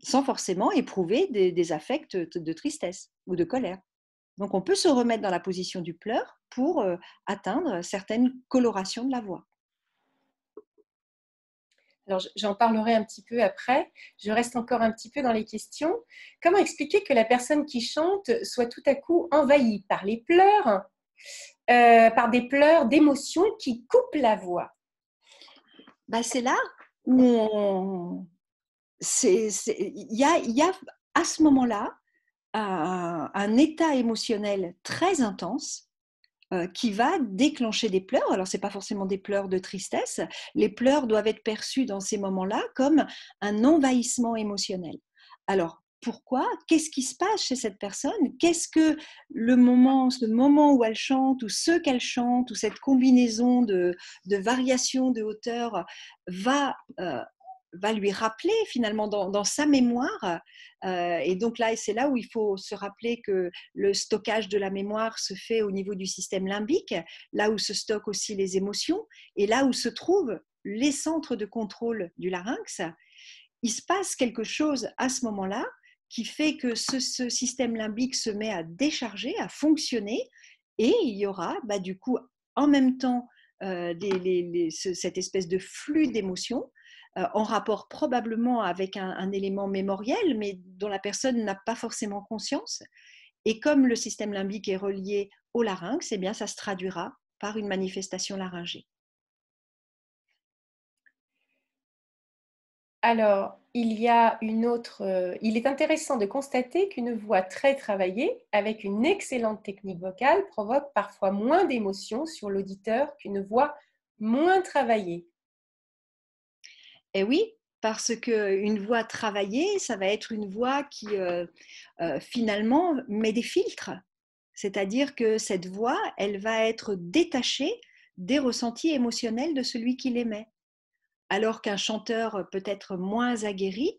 S2: sans forcément éprouver des affects de tristesse ou de colère. Donc, on peut se remettre dans la position du pleur pour atteindre certaines colorations de la voix.
S1: Alors, j'en parlerai un petit peu après. Je reste encore un petit peu dans les questions. Comment expliquer que la personne qui chante soit tout à coup envahie par les pleurs, par des pleurs d'émotions qui coupent la voix?
S2: C'est là où il y a à ce moment-là un état émotionnel très intense qui va déclencher des pleurs. Alors, ce n'est pas forcément des pleurs de tristesse. Les pleurs doivent être perçus dans ces moments-là comme un envahissement émotionnel. Alors, pourquoi? Qu'est-ce qui se passe chez cette personne? Qu'est-ce que ce moment où elle chante, ou ce qu'elle chante, ou cette combinaison de variations de hauteur va lui rappeler finalement dans sa mémoire. Et donc là, c'est là où il faut se rappeler que le stockage de la mémoire se fait au niveau du système limbique, là où se stockent aussi les émotions, et là où se trouvent les centres de contrôle du larynx. Il se passe quelque chose à ce moment-là qui fait que ce système limbique se met à décharger, à fonctionner, et il y aura du coup en même temps cette espèce de flux d'émotions en rapport probablement avec un élément mémoriel, mais dont la personne n'a pas forcément conscience. Et comme le système limbique est relié au larynx, eh bien, ça se traduira par une manifestation laryngée.
S1: Alors, il est intéressant de constater qu'une voix très travaillée, avec une excellente technique vocale, provoque parfois moins d'émotions sur l'auditeur qu'une voix moins travaillée.
S2: Et oui, parce qu'une voix travaillée, ça va être une voix qui finalement met des filtres. C'est-à-dire que cette voix, elle va être détachée des ressentis émotionnels de celui qui l'émet. Alors qu'un chanteur peut-être moins aguerri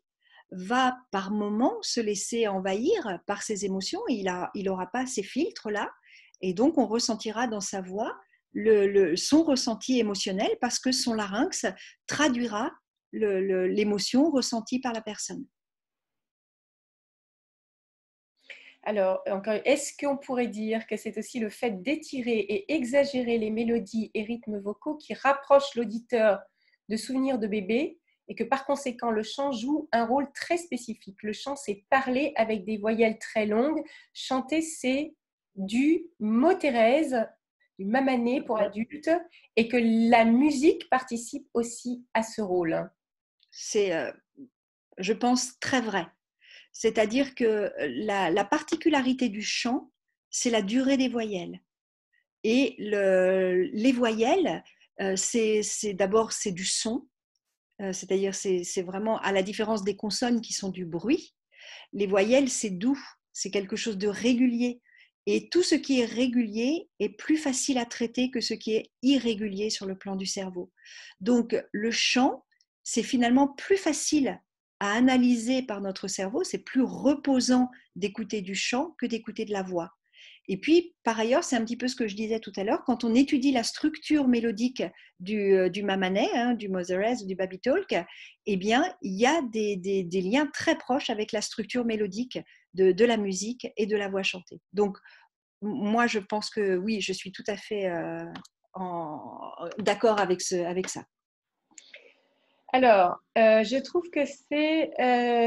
S2: va par moments se laisser envahir par ses émotions. Il n'aura pas ces filtres-là. Et donc, on ressentira dans sa voix son ressenti émotionnel parce que son larynx traduira l'émotion ressentie par la personne.
S1: Alors, encore, est-ce qu'on pourrait dire que c'est aussi le fait d'étirer et exagérer les mélodies et rythmes vocaux qui rapprochent l'auditeur de souvenirs de bébé et que par conséquent, le chant joue un rôle très spécifique. Le chant, c'est parler avec des voyelles très longues. Chanter, c'est du mot Thérèse, du mamané pour adultes, et que la musique participe aussi à ce rôle.
S2: C'est, je pense, très vrai. C'est-à-dire que la particularité du chant, c'est la durée des voyelles. Et les voyelles, d'abord, c'est du son, c'est-à-dire c'est vraiment, à la différence des consonnes qui sont du bruit, les voyelles, c'est doux, c'est quelque chose de régulier. Et tout ce qui est régulier est plus facile à traiter que ce qui est irrégulier sur le plan du cerveau. Donc, le chant, c'est finalement plus facile à analyser par notre cerveau, c'est plus reposant d'écouter du chant que d'écouter de la voix. Et puis, par ailleurs, c'est un petit peu ce que je disais tout à l'heure, quand on étudie la structure mélodique du mamanais, hein, du Motherese ou du Baby Talk, eh bien, il y a des liens très proches avec la structure mélodique de la musique et de la voix chantée. Donc, moi, je pense que oui, je suis tout à fait d'accord avec ça.
S1: Alors, je trouve que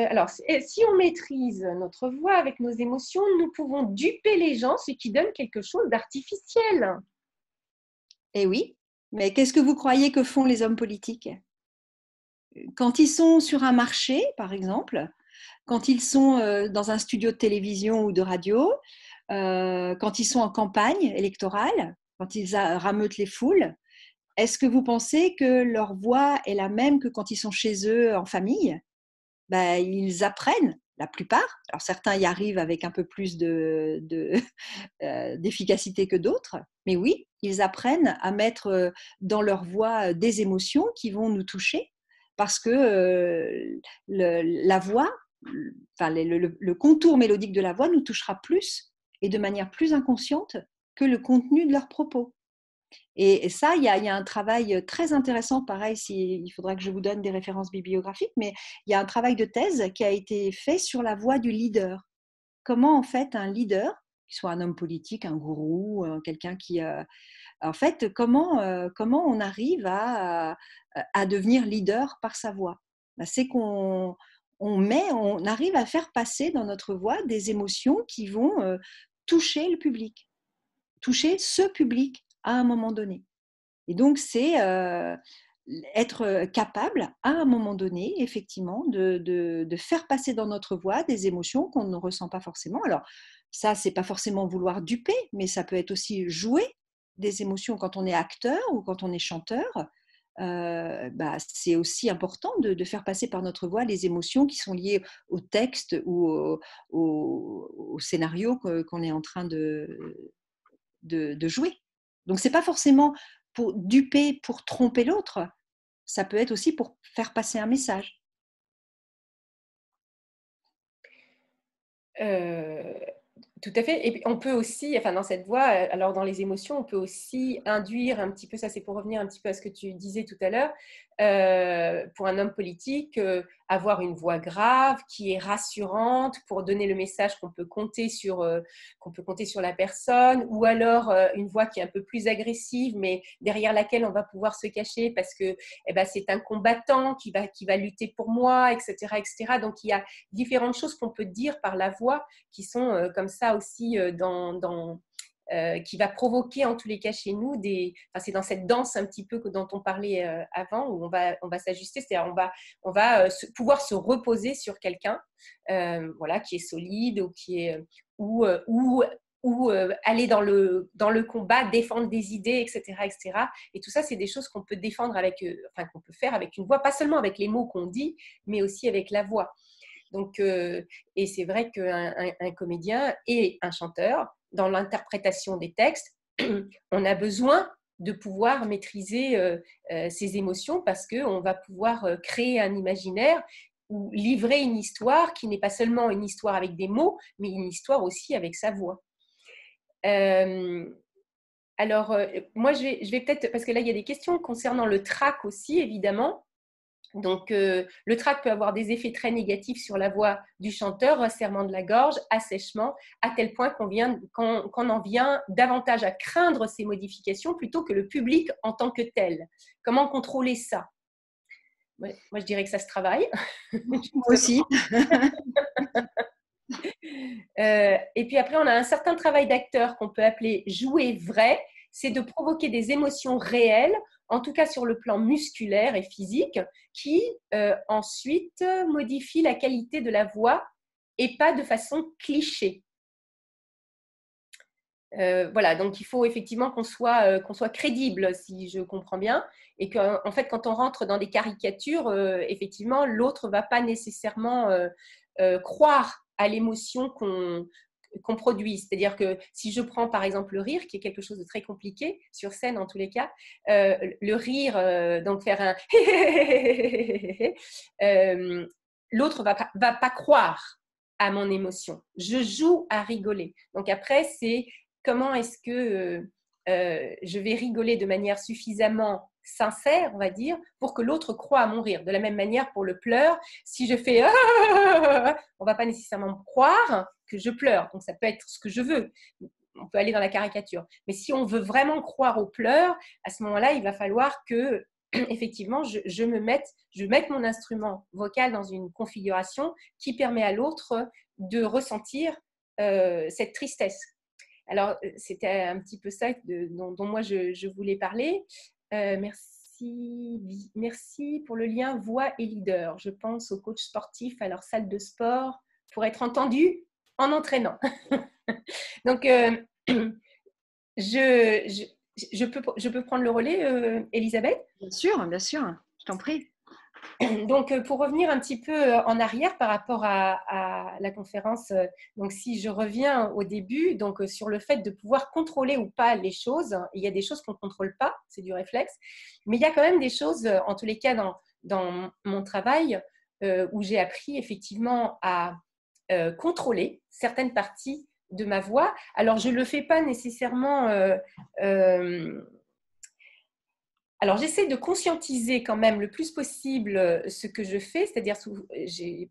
S1: alors, si on maîtrise notre voix avec nos émotions, nous pouvons duper les gens, ce qui donne quelque chose d'artificiel.
S2: Et oui, mais qu'est-ce que vous croyez que font les hommes politiques? Quand ils sont sur un marché, par exemple, quand ils sont dans un studio de télévision ou de radio, quand ils sont en campagne électorale, quand ils rameutent les foules, est-ce que vous pensez que leur voix est la même que quand ils sont chez eux en famille? Ben, ils apprennent, la plupart. Alors certains y arrivent avec un peu plus d'efficacité que d'autres, mais oui, ils apprennent à mettre dans leur voix des émotions qui vont nous toucher parce que la voix, enfin, le contour mélodique de la voix nous touchera plus et de manière plus inconsciente que le contenu de leurs propos. Et ça, il y a un travail très intéressant, pareil, il faudra que je vous donne des références bibliographiques, mais il y a un travail de thèse qui a été fait sur la voix du leader. Comment, en fait, un leader, qu'il soit un homme politique, un gourou, quelqu'un qui… en fait, comment on arrive à devenir leader par sa voix? C'est on arrive à faire passer dans notre voix des émotions qui vont toucher le public, toucher ce public à un moment donné. Et donc, c'est être capable, à un moment donné, effectivement, de faire passer dans notre voix des émotions qu'on ne ressent pas forcément. Alors, ça, c'est pas forcément vouloir duper, mais ça peut être aussi jouer des émotions quand on est acteur ou quand on est chanteur. C'est aussi important de faire passer par notre voix les émotions qui sont liées au texte ou au scénario qu'on est en train de jouer. Donc, c'est pas forcément pour duper, pour tromper l'autre. Ça peut être aussi pour faire passer un message.
S1: Euh, Tout à fait. Et puis on peut aussi, enfin dans cette voie, alors dans les émotions, on peut aussi induire un petit peu, ça c'est pour revenir un petit peu à ce que tu disais tout à l'heure, pour un homme politique, avoir une voix grave qui est rassurante pour donner le message qu'on peut compter sur la personne, ou alors une voix qui est un peu plus agressive, mais derrière laquelle on va pouvoir se cacher parce que c'est un combattant qui va lutter pour moi, etc., etc. Donc, il y a différentes choses qu'on peut dire par la voix qui sont comme ça aussi qui va provoquer en tous les cas chez nous c'est dans cette danse un petit peu dont on parlait avant, où on va s'ajuster, c'est-à-dire on va pouvoir se reposer sur quelqu'un voilà, qui est solide ou qui est ou aller dans le combat, défendre des idées, etc., etc. Et tout ça, c'est des choses qu'on peut défendre qu'on peut faire avec une voix, pas seulement avec les mots qu'on dit, mais aussi avec la voix. Donc, et c'est vrai qu'un comédien et un chanteur, dans l'interprétation des textes, on a besoin de pouvoir maîtriser ses émotions parce qu'on va pouvoir créer un imaginaire ou livrer une histoire qui n'est pas seulement une histoire avec des mots, mais une histoire aussi avec sa voix. Alors, moi, je vais peut-être, parce que là, il y a des questions concernant le trac aussi, évidemment. Donc, le trac peut avoir des effets très négatifs sur la voix du chanteur, resserrement de la gorge, assèchement, à tel point qu'on en vient davantage à craindre ces modifications plutôt que le public en tant que tel. Comment contrôler ça ? Moi, je dirais que ça se travaille.
S2: Moi aussi.
S1: Et puis après, on a un certain travail d'acteur qu'on peut appeler jouer vrai. C'est de provoquer des émotions réelles, en tout cas sur le plan musculaire et physique, qui ensuite modifient la qualité de la voix et pas de façon cliché. Voilà, donc il faut effectivement qu'on soit crédible, si je comprends bien, et qu'en fait, quand on rentre dans des caricatures, effectivement, l'autre ne va pas nécessairement croire à l'émotion qu'on produit. C'est-à-dire que si je prends par exemple le rire, qui est quelque chose de très compliqué sur scène en tous les cas, le rire, donc faire un l'autre va pas croire à mon émotion. Je joue à rigoler. Donc après, c'est comment est-ce que je vais rigoler de manière suffisamment sincère, on va dire, pour que l'autre croie à mon rire. De la même manière pour le pleur, si je fais on ne va pas nécessairement croire que je pleure. Donc ça peut être ce que je veux. On peut aller dans la caricature. Mais si on veut vraiment croire aux pleurs, à ce moment-là, il va falloir que effectivement, je mette mon instrument vocal dans une configuration qui permet à l'autre de ressentir cette tristesse. Alors, c'était un petit peu ça dont moi je voulais parler. Merci pour le lien voix et leader. Je pense aux coachs sportifs, à leur salle de sport, pour être entendu en entraînant. Donc, je peux prendre le relais, Elisabeth ?
S2: Bien sûr, je t'en prie.
S1: Donc, pour revenir un petit peu en arrière par rapport à la conférence, donc si je reviens au début, donc sur le fait de pouvoir contrôler ou pas les choses, il y a des choses qu'on ne contrôle pas, c'est du réflexe, mais il y a quand même des choses, en tous les cas dans mon travail, où j'ai appris effectivement à contrôler certaines parties de ma voix. Alors, je ne le fais pas nécessairement... Alors, j'essaie de conscientiser quand même le plus possible ce que je fais, c'est-à-dire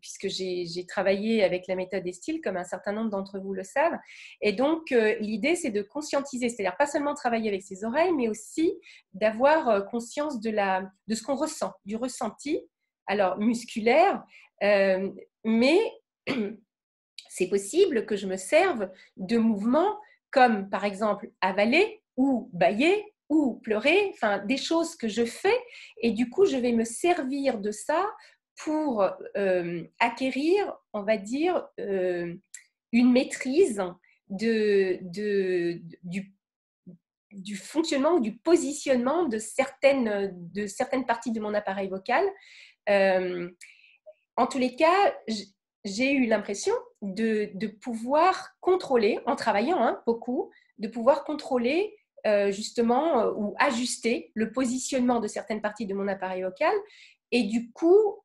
S1: puisque j'ai travaillé avec la méthode des styles, comme un certain nombre d'entre vous le savent. Et donc, l'idée, c'est de conscientiser, c'est-à-dire pas seulement travailler avec ses oreilles, mais aussi d'avoir conscience de ce qu'on ressent, du ressenti, alors musculaire, mais c'est possible que je me serve de mouvements comme, par exemple, avaler ou bâiller, ou pleurer, enfin des choses que je fais, et du coup je vais me servir de ça pour acquérir, on va dire, une maîtrise du fonctionnement ou du positionnement de certaines parties de mon appareil vocal. En tous les cas, j'ai eu l'impression de pouvoir contrôler, en travaillant beaucoup, de pouvoir contrôler justement ou ajuster le positionnement de certaines parties de mon appareil vocal. Et du coup,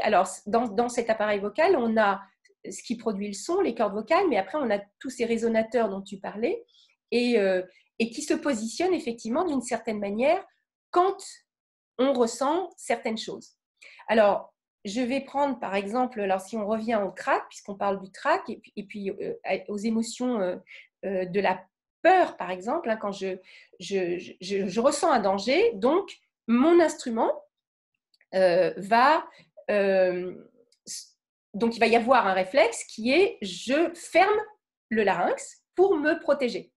S1: alors dans cet appareil vocal, on a ce qui produit le son, les cordes vocales, mais après on a tous ces résonateurs dont tu parlais et qui se positionnent effectivement d'une certaine manière quand on ressent certaines choses. Alors, je vais prendre par exemple, alors si on revient au trac, puisqu'on parle du trac, et puis aux émotions de la peur, par exemple, hein, quand je ressens un danger, donc mon instrument va... donc, il va y avoir un réflexe qui est je ferme le larynx pour me protéger.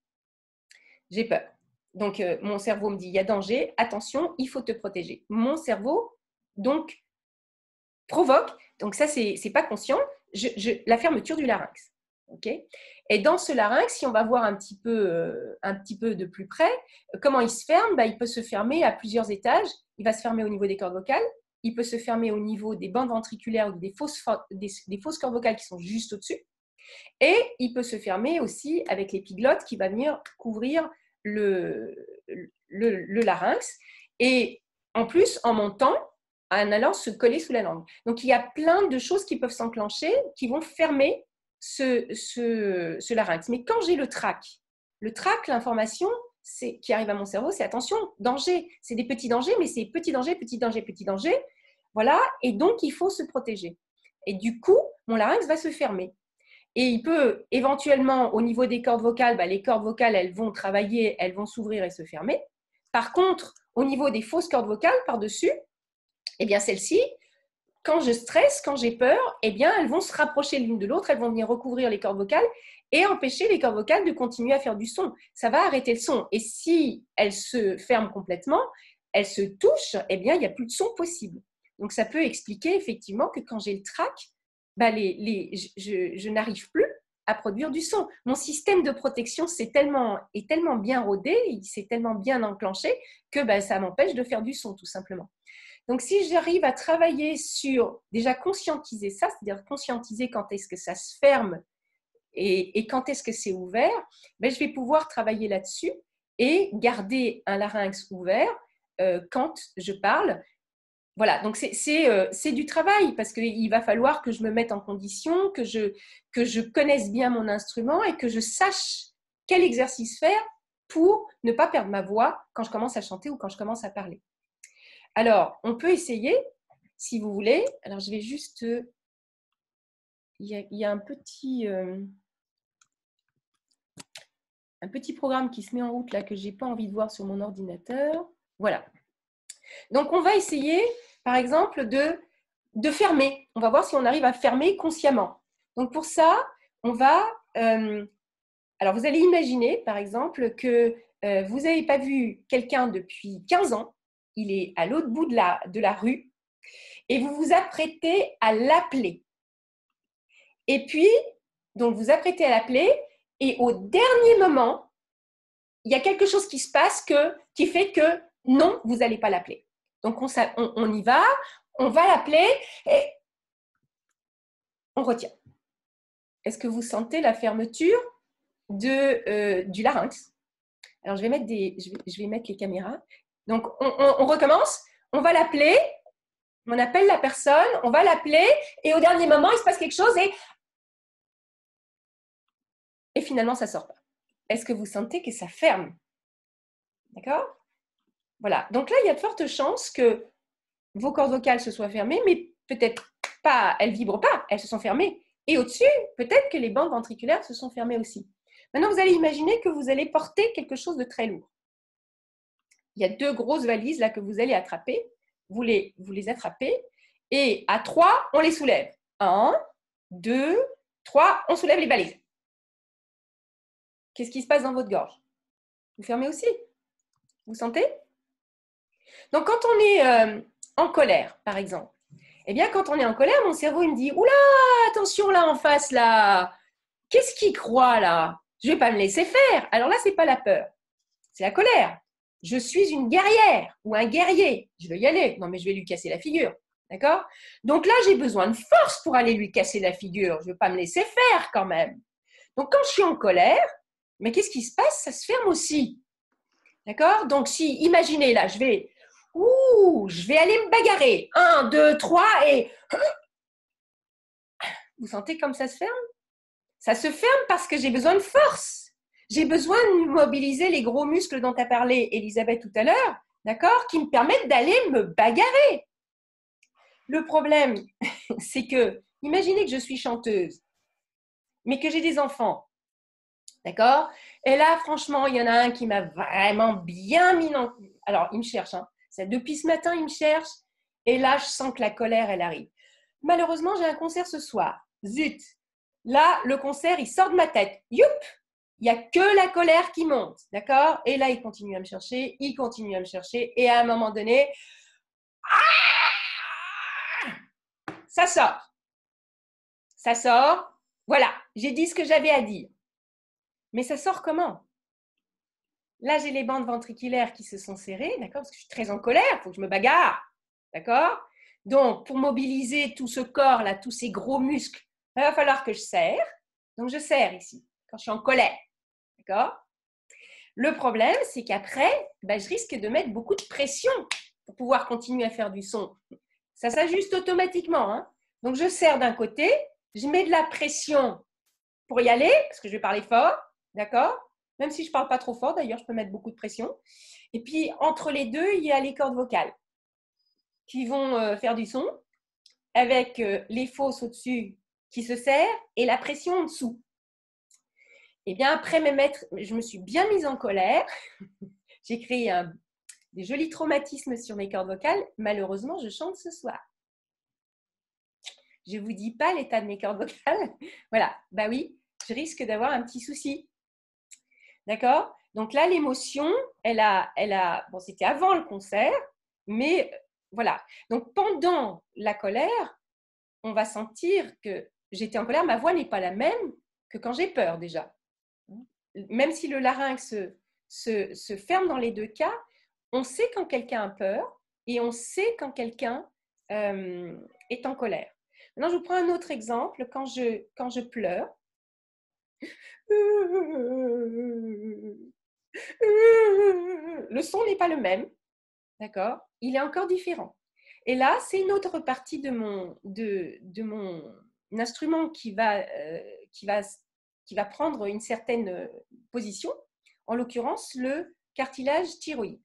S1: J'ai peur. Donc, mon cerveau me dit il y a danger, attention, il faut te protéger. Mon cerveau, donc, provoque, donc ça, c'est pas conscient, la fermeture du larynx. Okay, et dans ce larynx, si on va voir un petit peu de plus près, comment il se ferme, il peut se fermer à plusieurs étages. Il va se fermer au niveau des cordes vocales, il peut se fermer au niveau des bandes ventriculaires ou des fausses cordes vocales qui sont juste au-dessus. Et il peut se fermer aussi avec l'épiglotte qui va venir couvrir le larynx. Et en plus, en montant, en allant se coller sous la langue. Donc, il y a plein de choses qui peuvent s'enclencher, qui vont fermer ce larynx. Mais quand j'ai le trac, l'information qui arrive à mon cerveau, c'est attention, danger. C'est des petits dangers, mais c'est petit danger, petit danger, petit danger. Voilà, et donc il faut se protéger. Et du coup, mon larynx va se fermer. Et il peut éventuellement, au niveau des cordes vocales, les cordes vocales, elles vont travailler, elles vont s'ouvrir et se fermer. Par contre, au niveau des fausses cordes vocales, par-dessus, eh bien celles-ci, quand je stresse, quand j'ai peur, eh bien elles vont se rapprocher l'une de l'autre, elles vont venir recouvrir les cordes vocales et empêcher les cordes vocales de continuer à faire du son. Ça va arrêter le son. Et si elles se ferment complètement, elles se touchent, eh bien il n'y a plus de son possible. Donc ça peut expliquer effectivement que quand j'ai le trac, je n'arrive plus à produire du son. Mon système de protection est tellement bien rodé, il s'est tellement bien enclenché que ça m'empêche de faire du son, tout simplement. Donc, si j'arrive à travailler sur, déjà conscientiser ça, c'est-à-dire conscientiser quand est-ce que ça se ferme et quand est-ce que c'est ouvert, je vais pouvoir travailler là-dessus et garder un larynx ouvert quand je parle. Voilà, donc c'est du travail parce qu'il va falloir que je me mette en condition, que je connaisse bien mon instrument et que je sache quel exercice faire pour ne pas perdre ma voix quand je commence à chanter ou quand je commence à parler. Alors, on peut essayer, si vous voulez. Alors, je vais juste... Il y a un petit programme qui se met en route là que je n'ai pas envie de voir sur mon ordinateur. Voilà. Donc, on va essayer, par exemple, de fermer. On va voir si on arrive à fermer consciemment. Donc, pour ça, on va... alors, vous allez imaginer, par exemple, que vous n'avez pas vu quelqu'un depuis 15 ans. Il est à l'autre bout de la rue et vous vous apprêtez à l'appeler. Et puis, donc, vous apprêtez à l'appeler et au dernier moment, il y a quelque chose qui se passe qui fait que non, vous n'allez pas l'appeler. Donc, on y va, on va l'appeler et on retient. Est-ce que vous sentez la fermeture du larynx? Alors, je vais mettre les caméras. Donc, on recommence. On va l'appeler. On appelle la personne. On va l'appeler. Et au dernier moment, il se passe quelque chose et finalement, ça ne sort pas. Est-ce que vous sentez que ça ferme? D'accord? Voilà. Donc là, il y a de fortes chances que vos cordes vocales se soient fermées, mais peut-être pas, elles ne vibrent pas, elles se sont fermées. Et au-dessus, peut-être que les bandes ventriculaires se sont fermées aussi. Maintenant, vous allez imaginer que vous allez porter quelque chose de très lourd. Il y a 2 grosses valises là que vous allez attraper. Vous les attrapez et à 3, on les soulève. 1, 2, 3, on soulève les valises. Qu'est-ce qui se passe dans votre gorge? Vous fermez aussi. Vous sentez? Donc, quand on est en colère, par exemple, eh bien, quand on est en colère, mon cerveau il me dit « Oula, attention là en face, là, qu'est-ce qu'il croit là? Je ne vais pas me laisser faire. » Alors là, ce n'est pas la peur, c'est la colère. Je suis une guerrière ou un guerrier. Je vais y aller. Non, mais je vais lui casser la figure. D'accord? Donc là, j'ai besoin de force pour aller lui casser la figure. Je ne vais pas me laisser faire quand même. Donc, quand je suis en colère, mais qu'est-ce qui se passe? Ça se ferme aussi. D'accord? Donc, si, imaginez là, je vais aller me bagarrer. 1, 2, 3 et... Vous sentez comme ça se ferme? Ça se ferme parce que j'ai besoin de force. J'ai besoin de mobiliser les gros muscles dont a parlé Elisabeth tout à l'heure d'accord, qui me permettent d'aller me bagarrer. Le problème, c'est que, imaginez que je suis chanteuse, mais que j'ai des enfants, d'accord? Et là, franchement, il y en a un qui m'a vraiment bien mis dans... Alors, il me cherche, hein. Depuis ce matin, il me cherche, et là, je sens que la colère, elle arrive. Malheureusement, j'ai un concert ce soir. Zut! Là, le concert, il sort de ma tête. Youp! Il n'y a que la colère qui monte, d'accord? Et là, il continue à me chercher, il continue à me chercher, et à un moment donné, ça sort. Ça sort. Voilà, j'ai dit ce que j'avais à dire. Mais ça sort comment? Là, j'ai les bandes ventriculaires qui se sont serrées, d'accord? Parce que je suis très en colère, il faut que je me bagarre, d'accord? Donc, pour mobiliser tout ce corps-là, tous ces gros muscles, il va falloir que je serre. Donc, je serre ici, quand je suis en colère, d'accord? Le problème, c'est qu'après, je risque de mettre beaucoup de pression pour pouvoir continuer à faire du son. Ça s'ajuste automatiquement, hein? Donc, je serre d'un côté, je mets de la pression pour y aller, parce que je vais parler fort, d'accord? Même si je ne parle pas trop fort, d'ailleurs, je peux mettre beaucoup de pression. Et puis, entre les deux, il y a les cordes vocales qui vont faire du son, avec les fosses au-dessus qui se serrent et la pression en dessous. Et bien, après je me suis bien mise en colère. J'ai créé des jolis traumatismes sur mes cordes vocales. Malheureusement, je chante ce soir. Je ne vous dis pas l'état de mes cordes vocales. Voilà, bah oui, je risque d'avoir un petit souci. D'accord? Donc là, l'émotion, bon, c'était avant le concert, mais voilà. Donc pendant la colère, on va sentir que j'étais en colère, ma voix n'est pas la même que quand j'ai peur déjà. Même si le larynx se ferme dans les deux cas, on sait quand quelqu'un a peur et on sait quand quelqu'un est en colère. Maintenant, je vous prends un autre exemple. Quand je pleure, le son n'est pas le même, d'accord? Il est encore différent. Et là, c'est une autre partie de mon instrument qui va prendre une certaine position, en l'occurrence le cartilage thyroïde.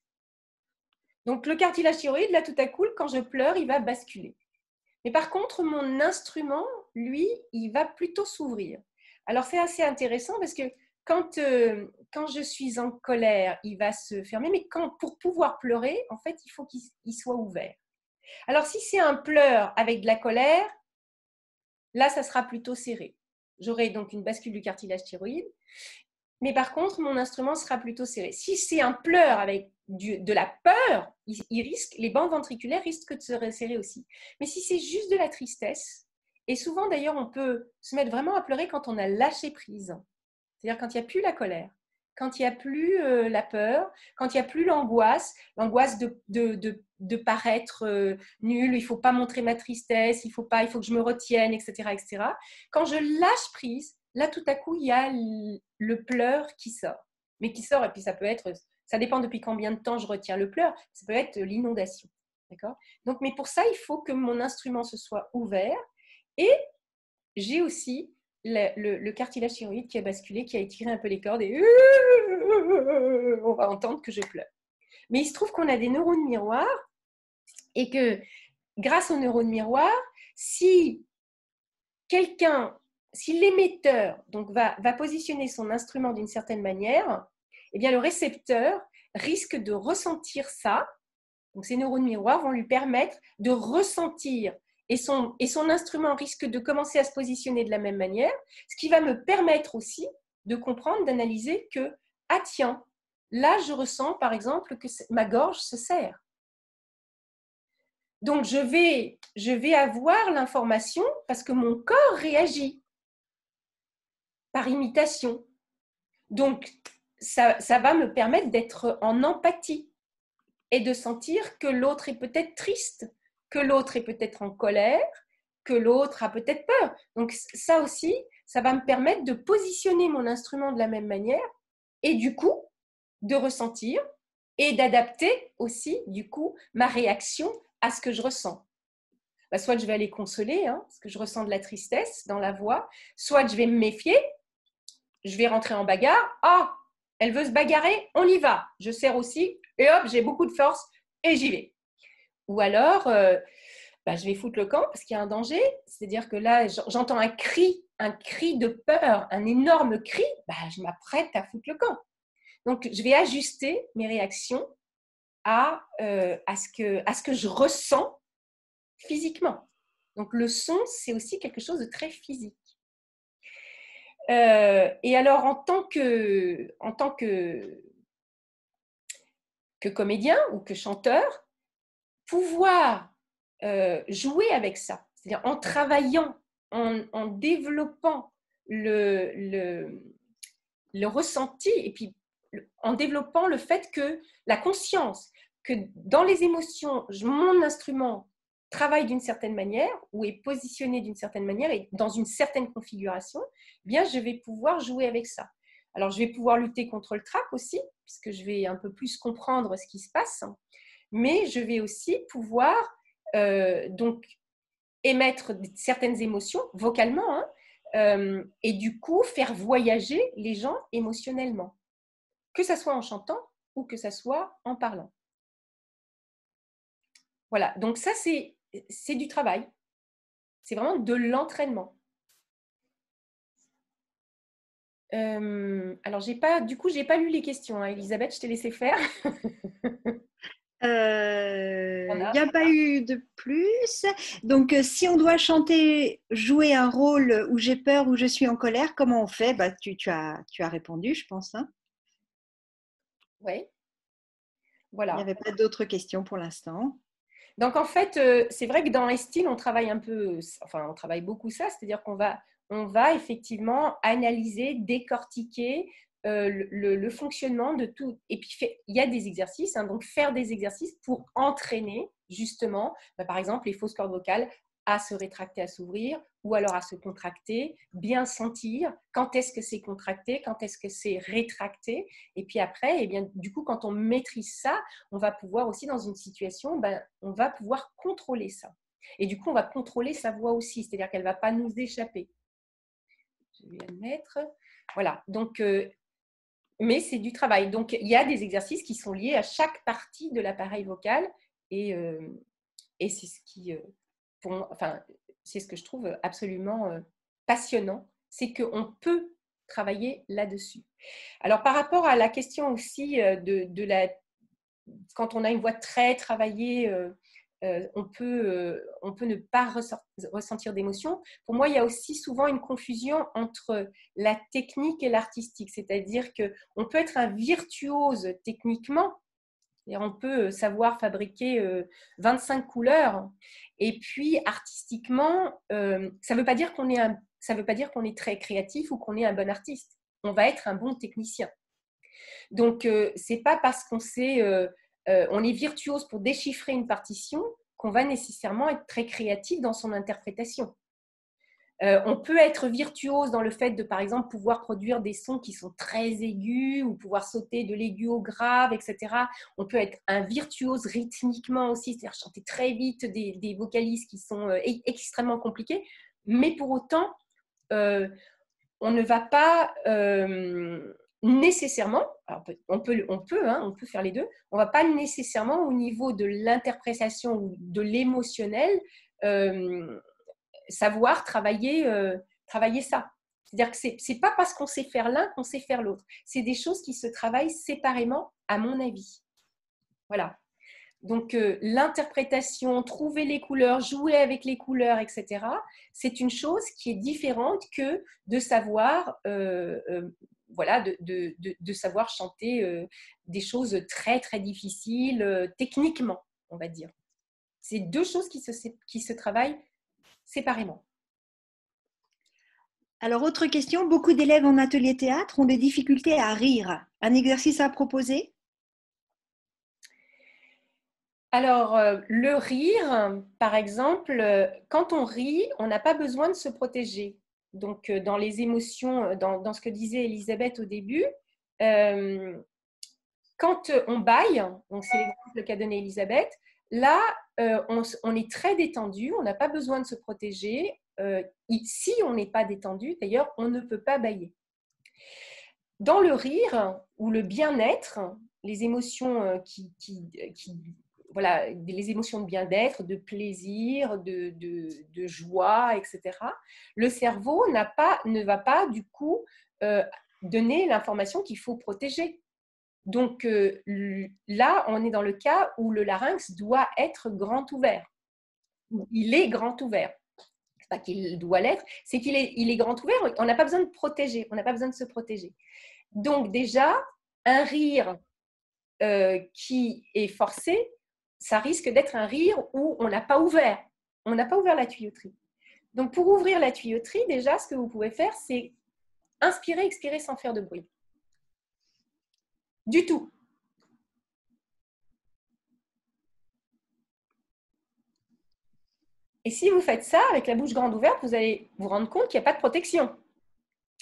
S1: Donc le cartilage thyroïde, là tout à coup, quand je pleure, il va basculer. Mais par contre, mon instrument, lui, il va plutôt s'ouvrir. Alors c'est assez intéressant parce que quand je suis en colère, il va se fermer, mais pour pouvoir pleurer, en fait, il faut qu'il soit ouvert. Alors si c'est un pleur avec de la colère, là, ça sera plutôt serré. J'aurai donc une bascule du cartilage thyroïde, mais par contre, mon instrument sera plutôt serré. Si c'est un pleur avec de la peur, les bandes ventriculaires risquent de se resserrer aussi. Mais si c'est juste de la tristesse, et souvent d'ailleurs, on peut se mettre vraiment à pleurer quand on a lâché prise, c'est-à-dire quand il n'y a plus la colère, quand il n'y a plus la peur, quand il n'y a plus l'angoisse de paraître nul, il ne faut pas montrer ma tristesse, il faut que je me retienne, etc., etc. Quand je lâche prise, là, tout à coup, il y a le pleur qui sort. Mais qui sort, et puis ça dépend depuis combien de temps je retiens le pleur, ça peut être l'inondation. D'accord? Donc, mais pour ça, il faut que mon instrument se soit ouvert. Et j'ai aussi le cartilage thyroïde qui a basculé, qui a étiré un peu les cordes et on va entendre que je pleure. Mais il se trouve qu'on a des neurones miroirs et que grâce aux neurones miroirs, si l'émetteur donc va positionner son instrument d'une certaine manière, eh bien le récepteur risque de ressentir ça. Donc ces neurones miroirs vont lui permettre de ressentir et son instrument risque de commencer à se positionner de la même manière, ce qui va me permettre aussi de comprendre, d'analyser que, ah tiens, là je ressens par exemple que ma gorge se serre. Donc je vais avoir l'information parce que mon corps réagit par imitation. Donc ça va me permettre d'être en empathie et de sentir que l'autre est peut-être triste, que l'autre est peut-être en colère, que l'autre a peut-être peur. Donc ça aussi, ça va me permettre de positionner mon instrument de la même manière et du coup, de ressentir et d'adapter aussi, du coup, ma réaction à ce que je ressens. Soit je vais aller consoler, parce que je ressens de la tristesse dans la voix, soit je vais me méfier, je vais rentrer en bagarre. Ah, elle veut se bagarrer, on y va. Je serre aussi, et hop, j'ai beaucoup de force et j'y vais. Ou alors, je vais foutre le camp parce qu'il y a un danger. C'est-à-dire que là, j'entends un cri de peur, un énorme cri, je m'apprête à foutre le camp. Donc, je vais ajuster mes réactions à ce que je ressens physiquement. Donc, le son, c'est aussi quelque chose de très physique. Et alors, en tant que comédien ou que chanteur, pouvoir jouer avec ça, c'est-à-dire en travaillant, en développant le ressenti et puis en développant le fait que la conscience, que dans les émotions, mon instrument travaille d'une certaine manière ou est positionné d'une certaine manière et dans une certaine configuration, bien je vais pouvoir jouer avec ça. Alors je vais pouvoir lutter contre le trac aussi, puisque je vais un peu plus comprendre ce qui se passe, mais je vais aussi pouvoir donc émettre certaines émotions vocalement, et du coup faire voyager les gens émotionnellement, que ça soit en chantant ou que ça soit en parlant. Voilà, donc ça c'est du travail, c'est vraiment de l'entraînement. Alors j'ai pas lu les questions, hein, Elisabeth, je t'ai laissé faire.
S2: Il n'y a pas eu de plus. Donc, si on doit chanter, jouer un rôle où j'ai peur, où je suis en colère, comment on fait? Tu as répondu, je pense. Hein.
S1: Oui,
S2: Il
S1: voilà.
S2: n'y avait pas d'autres questions pour l'instant.
S1: Donc en fait, c'est vrai que dans les styles, on travaille on travaille beaucoup ça, c'est-à-dire qu'on va effectivement analyser, décortiquer le fonctionnement de tout. Et puis il y a des exercices, hein, donc faire des exercices pour entraîner justement, par exemple, les fausses cordes vocales à se rétracter, à s'ouvrir, ou alors à se contracter, bien sentir quand est-ce que c'est contracté, quand est-ce que c'est rétracté. Et puis après, du coup, quand on maîtrise ça, on va pouvoir aussi dans une situation, on va pouvoir contrôler ça. Et du coup, on va contrôler sa voix aussi, c'est-à-dire qu'elle ne va pas nous échapper. Je vais la mettre. Voilà, donc, mais c'est du travail. Donc, il y a des exercices qui sont liés à chaque partie de l'appareil vocal et c'est ce qui, c'est ce que je trouve absolument passionnant, c'est qu'on peut travailler là-dessus. Alors, par rapport à la question aussi quand on a une voix très travaillée, on peut ne pas ressentir d'émotion. Pour moi, il y a aussi souvent une confusion entre la technique et l'artistique. C'est-à-dire qu'on peut être un virtuose techniquement, on peut savoir fabriquer 25 couleurs, et puis artistiquement, ça ne veut pas dire qu'on est très créatif ou qu'on est un bon artiste. On va être un bon technicien. Donc, ce n'est pas parce qu'on on est virtuose pour déchiffrer une partition qu'on va nécessairement être très créatif dans son interprétation. On peut être virtuose dans le fait de, par exemple, pouvoir produire des sons qui sont très aigus ou pouvoir sauter de l'aigu au grave, etc. On peut être un virtuose rythmiquement aussi, c'est-à-dire chanter très vite des vocalises qui sont extrêmement compliquées, mais pour autant, on ne va pas nécessairement, alors on peut faire les deux, on ne va pas nécessairement au niveau de l'interprétation ou de l'émotionnel savoir travailler ça. C'est-à-dire que ce n'est pas parce qu'on sait faire l'un qu'on sait faire l'autre. C'est des choses qui se travaillent séparément, à mon avis. Voilà. Donc, l'interprétation, trouver les couleurs, jouer avec les couleurs, etc., c'est une chose qui est différente que de savoir, de savoir chanter des choses très, très difficiles techniquement, on va dire. C'est deux choses qui se travaillent séparément.
S2: Alors, autre question, beaucoup d'élèves en atelier théâtre ont des difficultés à rire. Un exercice à proposer?
S1: Alors, le rire, par exemple, quand on rit, on n'a pas besoin de se protéger. Donc, dans les émotions, dans ce que disait Elisabeth au début, quand on bâille, donc c'est l'exemple qu'a donné Elisabeth, là, on est très détendu, on n'a pas besoin de se protéger. Si on n'est pas détendu, d'ailleurs, on ne peut pas bâiller. Dans le rire ou le bien-être, les émotions voilà, les émotions de bien-être, de plaisir, de joie, etc., le cerveau ne va pas, du coup, donner l'information qu'il faut protéger. Donc là, on est dans le cas où le larynx doit être grand ouvert. Il est grand ouvert. Ce n'est pas qu'il doit l'être, c'est qu'il est grand ouvert. On n'a pas besoin de protéger, on n'a pas besoin de se protéger. Donc déjà, un rire qui est forcé, ça risque d'être un rire où on n'a pas ouvert. On n'a pas ouvert la tuyauterie. Donc pour ouvrir la tuyauterie, déjà, ce que vous pouvez faire, c'est inspirer, expirer sans faire de bruit. Du tout. Et si vous faites ça avec la bouche grande ouverte, vous allez vous rendre compte qu'il n'y a pas de protection.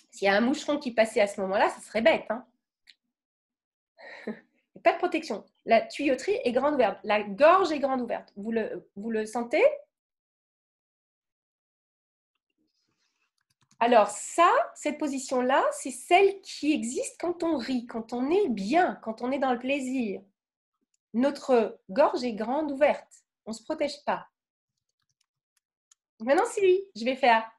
S1: S'il y a un moucheron qui passait à ce moment-là, ça serait bête. Hein. Il n'y a pas de protection. La tuyauterie est grande ouverte. La gorge est grande ouverte. Vous le sentez? Alors ça, cette position-là, c'est celle qui existe quand on rit, quand on est bien, quand on est dans le plaisir. Notre gorge est grande ouverte. On ne se protège pas. Maintenant, si lui, je vais faire.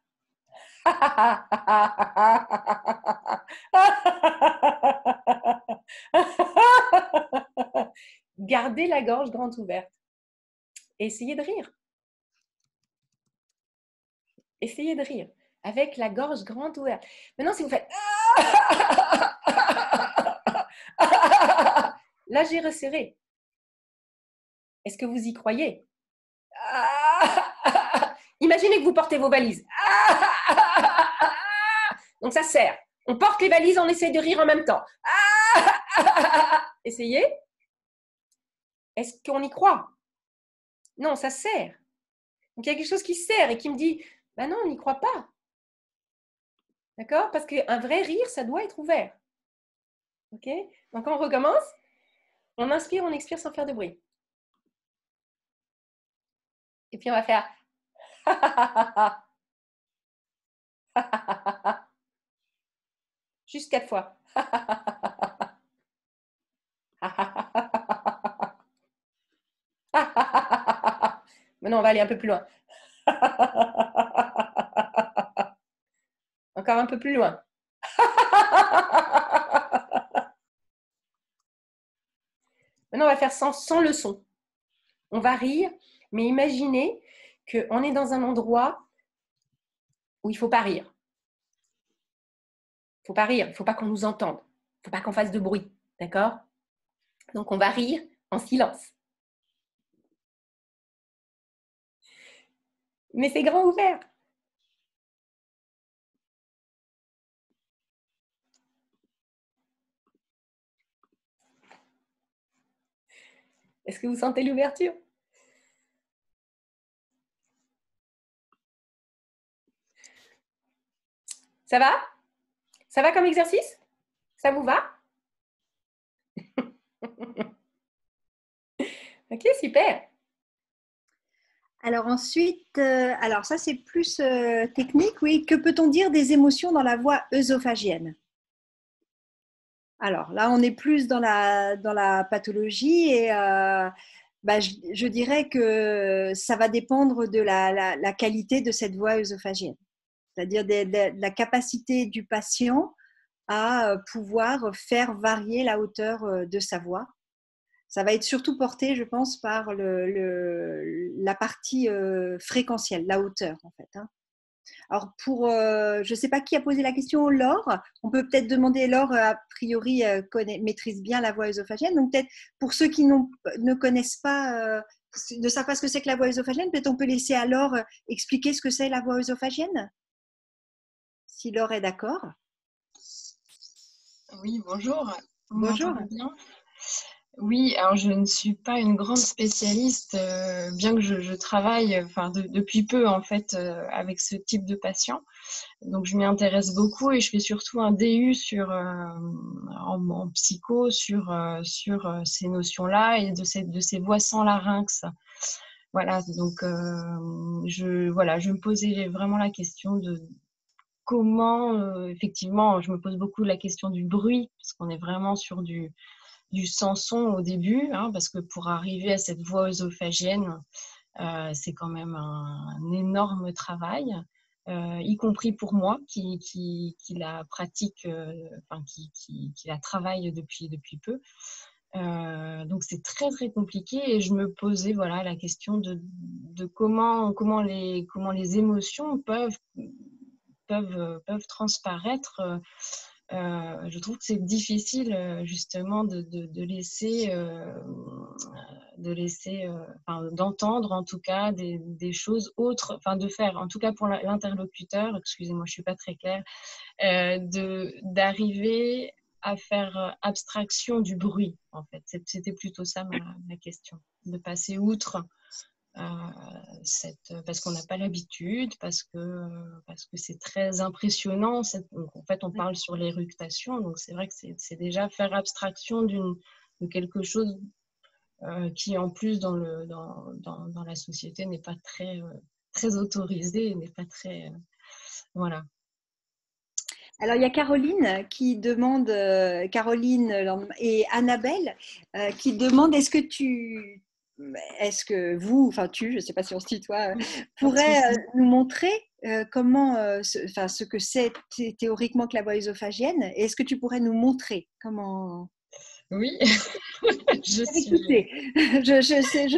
S1: Gardez la gorge grande ouverte. Et essayez de rire. Essayez de rire avec la gorge grande ouverte. Maintenant, si vous faites là, j'ai resserré. Est-ce que vous y croyez? Imaginez que vous portez vos valises. Donc ça sert. On porte les valises, on essaie de rire en même temps. Essayez. Est-ce qu'on y croit? Non, ça sert. Donc il y a quelque chose qui sert et qui me dit, bah non, on n'y croit pas. D'accord? Parce qu'un vrai rire, ça doit être ouvert. Ok? Donc on recommence. On inspire, on expire sans faire de bruit. Et puis on va faire. Juste 4 fois. Maintenant, on va aller un peu plus loin. Encore un peu plus loin. Maintenant, on va faire sans le son. On va rire, mais imaginez qu'on est dans un endroit où il ne faut pas rire. Il ne faut pas rire, il ne faut pas qu'on nous entende. Il ne faut pas qu'on fasse de bruit. D'accord? Donc, on va rire en silence. Mais c'est grand ouvert. Est-ce que vous sentez l'ouverture? Ça va? Ça va comme exercice? Ça vous va? Ok, super.
S2: Alors ensuite, alors ça c'est plus technique, oui. Que peut-on dire des émotions dans la voie œsophagienne? Alors là, on est plus dans la pathologie et je dirais que ça va dépendre de la qualité de cette voie œsophagienne, c'est-à-dire de la capacité du patient à pouvoir faire varier la hauteur de sa voix. Ça va être surtout porté, je pense, par la partie fréquentielle, la hauteur en fait. Hein. Alors, je ne sais pas qui a posé la question, Laure. On peut peut-être demander, Laure, a priori, maîtrise bien la voie œsophagienne. Donc, peut-être pour ceux qui ne connaissent pas, ne savent pas ce que c'est que la voie œsophagienne, peut-être on peut laisser à Laure expliquer ce que c'est la voie œsophagienne, si Laure est d'accord.
S3: Oui, bonjour. Vous
S2: Bonjour.
S3: m'entendez bien? Oui, alors je ne suis pas une grande spécialiste, bien que je travaille depuis peu en fait avec ce type de patient. Donc je m'y intéresse beaucoup et je fais surtout un DU en psycho sur ces notions-là et de ces voix sans larynx. Voilà, donc je me posais vraiment la question de comment, effectivement, je me pose beaucoup la question du bruit, parce qu'on est vraiment sur du sans-son au début, hein, parce que pour arriver à cette voix œsophagienne, c'est quand même un énorme travail, y compris pour moi qui la pratique, enfin qui la travaille depuis peu. Donc c'est très très compliqué et je me posais voilà la question de comment les émotions peuvent transparaître. Je trouve que c'est difficile justement de laisser enfin, d'entendre en tout cas des choses autres, enfin de faire en tout cas pour l'interlocuteur, excusez-moi je suis pas très claire, d'arriver à faire abstraction du bruit en fait. C'était plutôt ça ma question, de passer outre parce qu'on n'a pas l'habitude, parce que c'est très impressionnant. Donc, en fait, on parle sur l'éructation, donc c'est vrai que c'est déjà faire abstraction de quelque chose qui, en plus, dans la société, n'est pas très autorisé, n'est pas très… voilà.
S2: Alors, il y a Caroline qui demande, Caroline et Annabelle, qui demandent est-ce que vous, enfin tu, je ne sais pas si on se tutoie, pourrais nous montrer comment, ce que c'est théoriquement que la voie œsophagienne, et est-ce que tu pourrais nous montrer comment…
S3: Oui, je suis…
S2: Écoutez, je sais que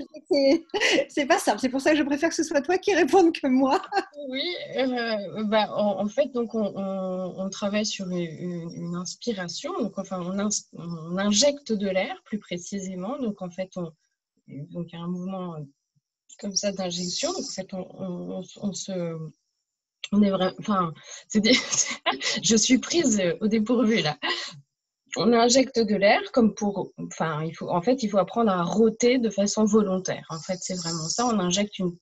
S2: c'est pas simple, c'est pour ça que je préfère que ce soit toi qui réponde que moi.
S3: Oui, en fait, donc on travaille sur une inspiration, donc enfin on injecte de l'air plus précisément, donc en fait donc il y a un mouvement comme ça d'injection, donc en fait on est vraiment, enfin je suis prise au dépourvu là. On injecte de l'air comme enfin, il faut apprendre à rôter de façon volontaire. En fait, c'est vraiment ça. On injecte une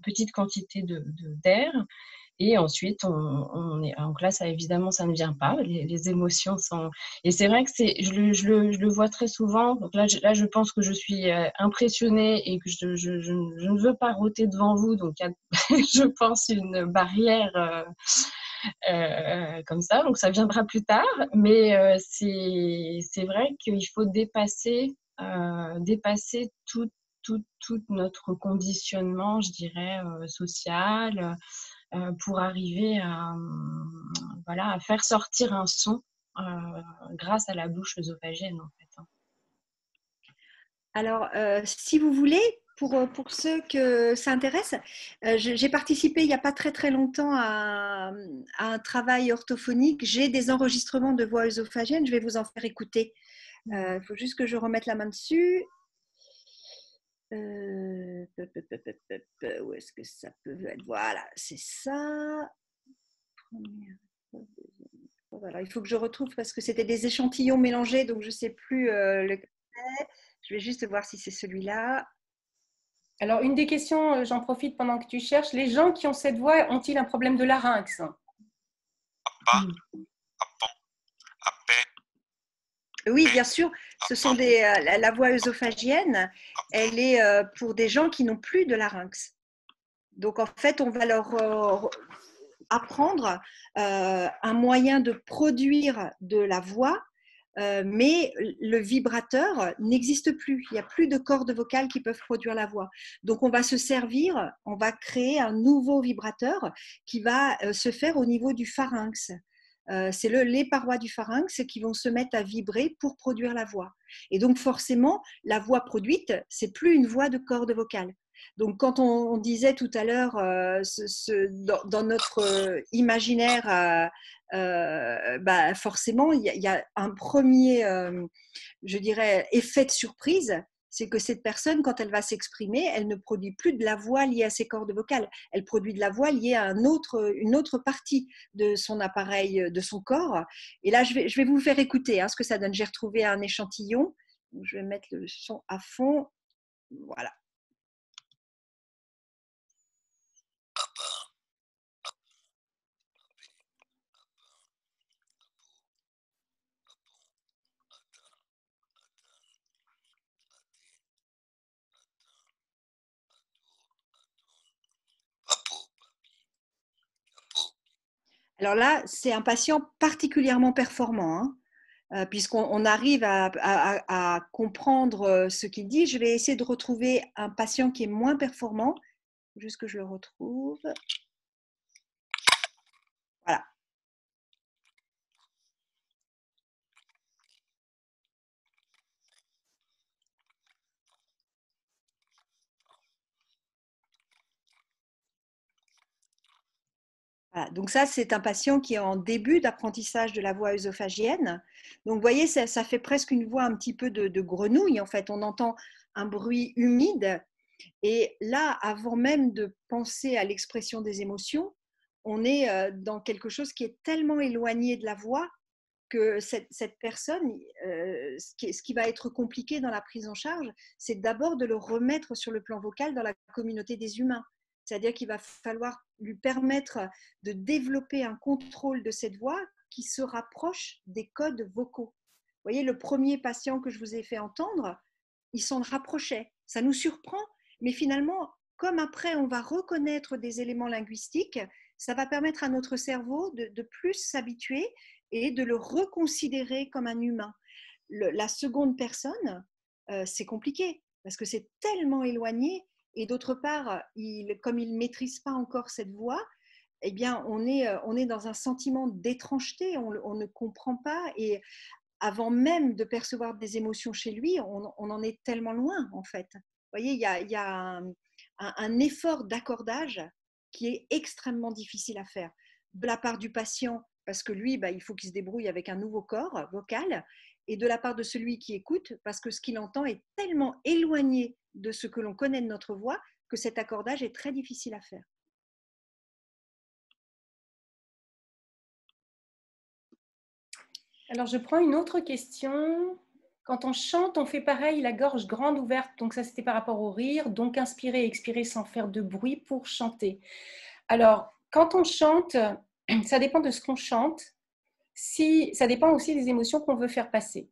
S3: petite quantité d'air et ensuite, donc là, ça évidemment, ça ne vient pas. Les émotions sont… Et c'est vrai que je le vois très souvent. Donc là, je pense que je suis impressionnée et que je ne veux pas rôter devant vous. Donc, il y a, je pense, une barrière comme ça, donc ça viendra plus tard, mais c'est vrai qu'il faut dépasser tout notre conditionnement, je dirais, social, pour arriver voilà, à faire sortir un son grâce à la bouche œsophagienne, en fait.
S2: Alors, si vous voulez, pour ceux que ça intéresse, j'ai participé il n'y a pas très très longtemps à un travail orthophonique. J'ai des enregistrements de voix œsophagienne, je vais vous en faire écouter. Il faut juste que je remette la main dessus. Où est-ce que ça peut être? Voilà, c'est ça. Voilà, il faut que je retrouve parce que c'était des échantillons mélangés, donc je ne sais plus lequel. Je vais juste voir si c'est celui-là.
S1: Alors, une des questions, j'en profite pendant que tu cherches, les gens qui ont cette voix ont-ils un problème de larynx?
S2: Oui, bien sûr, ce sont la voix œsophagienne, elle est pour des gens qui n'ont plus de larynx. Donc, en fait, on va leur apprendre un moyen de produire de la voix, mais le vibrateur n'existe plus. Il n'y a plus de cordes vocales qui peuvent produire la voix. Donc, on va se servir, on va créer un nouveau vibrateur qui va se faire au niveau du pharynx. C'est les parois du pharynx qui vont se mettre à vibrer pour produire la voix. Et donc, forcément, la voix produite, c'est plus une voix de corde vocale. Donc, quand on disait tout à l'heure, dans notre imaginaire, forcément, il y a un premier, je dirais, effet de surprise, c'est que cette personne, quand elle va s'exprimer, elle ne produit plus de la voix liée à ses cordes vocales. Elle produit de la voix liée à une autre partie de son appareil, de son corps. Et là, je vais vous faire écouter ce que ça donne. J'ai retrouvé un échantillon. Je vais mettre le son à fond. Voilà. Alors là, c'est un patient particulièrement performant. puisqu'on arrive à comprendre ce qu'il dit. Je vais essayer de retrouver un patient qui est moins performant. Juste que je le retrouve. Voilà. Voilà, donc ça, c'est un patient qui est en début d'apprentissage de la voix œsophagienne. Donc, vous voyez, ça fait presque une voix un petit peu de grenouille. En fait, on entend un bruit humide. Et là, avant même de penser à l'expression des émotions, on est dans quelque chose qui est tellement éloigné de la voix que cette personne, ce qui va être compliqué dans la prise en charge, c'est d'abord de le remettre sur le plan vocal dans la communauté des humains. C'est-à-dire qu'il va falloir lui permettre de développer un contrôle de cette voix qui se rapproche des codes vocaux. Vous voyez, le premier patient que je vous ai fait entendre, il s'en rapprochait. Ça nous surprend, mais finalement, comme après on va reconnaître des éléments linguistiques, ça va permettre à notre cerveau de plus s'habituer et de le reconsidérer comme un humain. La seconde personne, c'est compliqué parce que c'est tellement éloigné et d'autre part, comme il ne maîtrise pas encore cette voix, eh bien, on est dans un sentiment d'étrangeté, on ne comprend pas et avant même de percevoir des émotions chez lui, on en est tellement loin en fait. Vous voyez, il y a un effort d'accordage qui est extrêmement difficile à faire de la part du patient parce que lui, il faut qu'il se débrouille avec un nouveau corps vocal, et de la part de celui qui écoute, parce que ce qu'il entend est tellement éloigné de ce que l'on connaît de notre voix que cet accordage est très difficile à faire.
S1: Alors, je prends une autre question. Quand on chante, on fait pareil, la gorge grande ouverte. Donc, ça, c'était par rapport au rire. Donc, inspirer et expirer sans faire de bruit pour chanter. Alors, quand on chante, ça dépend de ce qu'on chante. Ça dépend aussi des émotions qu'on veut faire passer.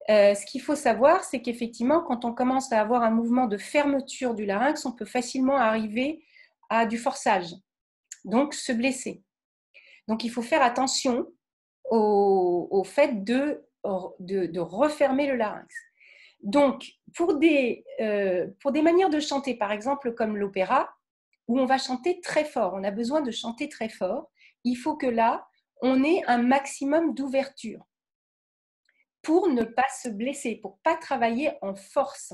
S1: Ce qu'il faut savoir, c'est qu'effectivement, quand on commence à avoir un mouvement de fermeture du larynx, on peut facilement arriver à du forçage, donc se blesser. Donc, il faut faire attention au fait de refermer le larynx. Donc, pour des manières de chanter, par exemple comme l'opéra, où on va chanter très fort, on a besoin de chanter très fort, il faut que là, on ait un maximum d'ouverture pour ne pas se blesser, pour ne pas travailler en force.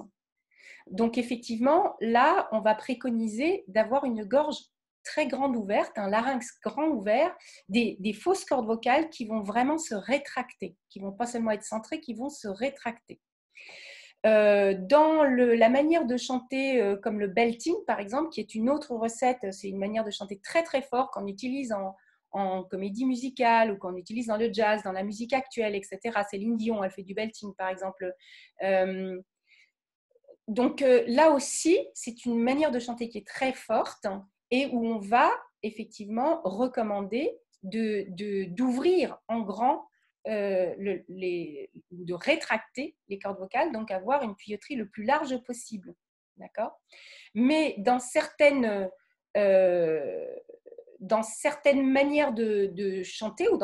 S1: Donc, effectivement, là, on va préconiser d'avoir une gorge très grande ouverte, un larynx grand ouvert, des fausses cordes vocales qui vont vraiment se rétracter, qui ne vont pas seulement être centrées, qui vont se rétracter. Dans la manière de chanter comme le belting, par exemple, qui est une autre recette, c'est une manière de chanter très très fort qu'on utilise en comédie musicale ou qu'on utilise dans le jazz, dans la musique actuelle, etc. Céline Dion, elle fait du belting, par exemple. Donc là aussi, c'est une manière de chanter qui est très forte et où on va effectivement recommander d'ouvrir en grand, de rétracter les cordes vocales, donc avoir une tuyauterie le plus large possible. D'accord ? Mais dans certaines manières de chanter, ou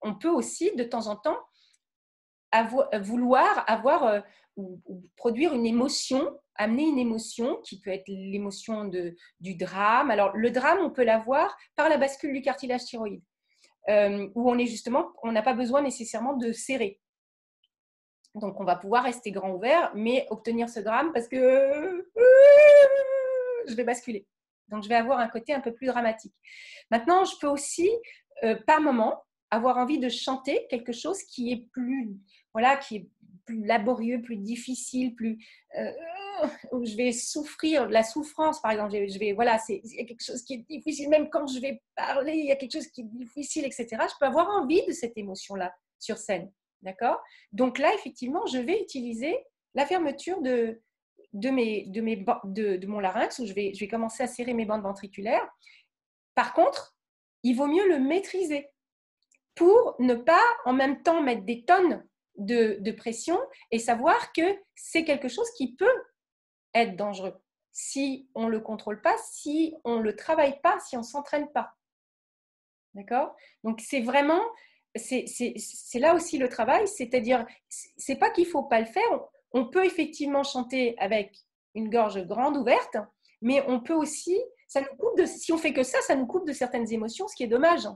S1: on peut aussi de temps en temps vouloir avoir ou produire une émotion, amener une émotion qui peut être l'émotion du drame. Alors, le drame, on peut l'avoir par la bascule du cartilage thyroïde, où on n'a pas besoin nécessairement de serrer. Donc, on va pouvoir rester grand ouvert, mais obtenir ce drame parce que je vais basculer. Donc, je vais avoir un côté un peu plus dramatique. Maintenant, je peux aussi, par moment, avoir envie de chanter quelque chose qui est plus laborieux, plus difficile, où je vais souffrir de la souffrance, par exemple. Il y a quelque chose qui est difficile, même quand je vais parler, il y a quelque chose qui est difficile, etc. Je peux avoir envie de cette émotion-là sur scène, d'accord ? Donc là, effectivement, je vais utiliser la fermeture de mon larynx, où je vais commencer à serrer mes bandes ventriculaires. Par contre, il vaut mieux le maîtriser pour ne pas en même temps mettre des tonnes de pression et savoir que c'est quelque chose qui peut être dangereux si on ne le contrôle pas, si on ne le travaille pas, si on ne s'entraîne pas. D'accord ? Donc, c'est vraiment c'est là aussi le travail, c'est-à-dire, c'est pas qu'il faut pas le faire. On peut effectivement chanter avec une gorge grande ouverte, mais on peut aussi, si on fait que ça nous coupe de certaines émotions, ce qui est dommage.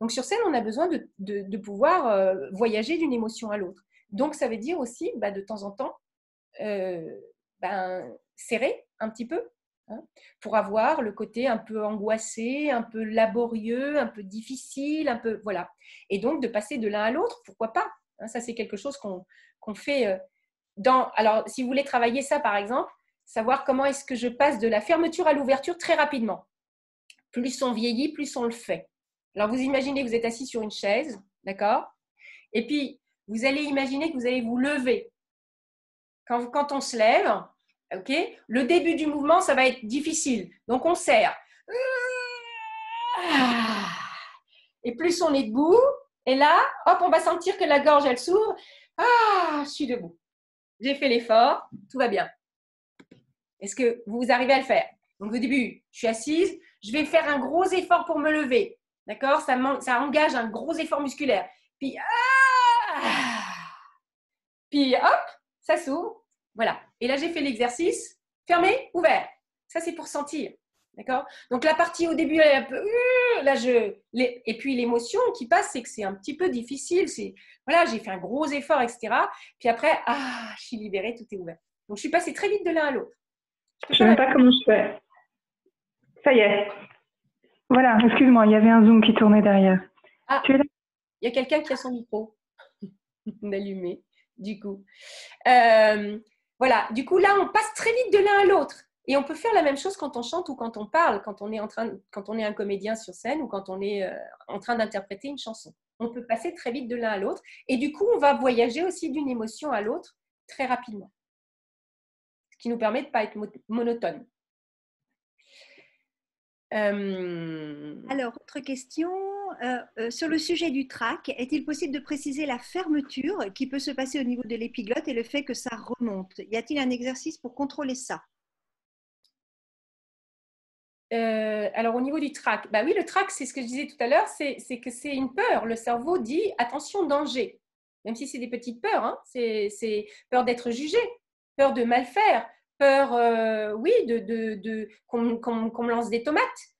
S1: Donc sur scène, on a besoin de pouvoir voyager d'une émotion à l'autre. Donc ça veut dire aussi, de temps en temps, serrer un petit peu, hein, pour avoir le côté un peu angoissé, un peu laborieux, un peu difficile, un peu voilà. Et donc de passer de l'un à l'autre, pourquoi pas, hein, ça c'est quelque chose qu'on fait alors si vous voulez travailler ça par exemple, savoir comment est-ce que je passe de la fermeture à l'ouverture très rapidement. Plus on vieillit, plus on le fait. Alors vous imaginez que vous êtes assis sur une chaise, d'accord? Et puis vous allez imaginer que vous allez vous lever. Quand on se lève, ok, le début du mouvement, ça va être difficile. Donc, on serre. Et plus on est debout, et là, hop, on va sentir que la gorge, elle s'ouvre. Ah, je suis debout. J'ai fait l'effort, tout va bien. Est-ce que vous arrivez à le faire? Donc, au début, je suis assise, je vais faire un gros effort pour me lever. D'accord? Ça engage un gros effort musculaire. Puis, puis hop, ça s'ouvre. Voilà. Et là, j'ai fait l'exercice. Fermé, ouvert. Ça, c'est pour sentir. D'accord? Donc, la partie au début, elle est un peu… Là, et puis, l'émotion qui passe, c'est que c'est un petit peu difficile. Voilà, j'ai fait un gros effort, etc. Puis après, je suis libérée, tout est ouvert. Donc, je suis passée très vite de l'un à l'autre.
S4: Je ne sais même pas comment je fais. Ça y est. Voilà, excuse-moi, il y avait un Zoom qui tournait derrière.
S1: Ah, tu es là? Il y a quelqu'un qui a son micro allumé, du coup. Voilà, du coup, là, on passe très vite de l'un à l'autre. Et on peut faire la même chose quand on chante ou quand on parle, quand on est un comédien sur scène ou quand on est en train d'interpréter une chanson. On peut passer très vite de l'un à l'autre. Et du coup, on va voyager aussi d'une émotion à l'autre très rapidement. Ce qui nous permet de ne pas être monotone.
S2: Alors, autre question. Sur le sujet du trac, est-il possible de préciser la fermeture qui peut se passer au niveau de l'épiglotte et le fait que ça remonte? Y a-t-il un exercice pour contrôler ça?
S1: Alors, au niveau du trac, oui, le trac, c'est ce que je disais tout à l'heure, c'est que c'est une peur. Le cerveau dit attention, danger. Même si c'est des petites peurs, hein, c'est peur d'être jugé, peur de mal faire, peur, oui, qu'on me lance des tomates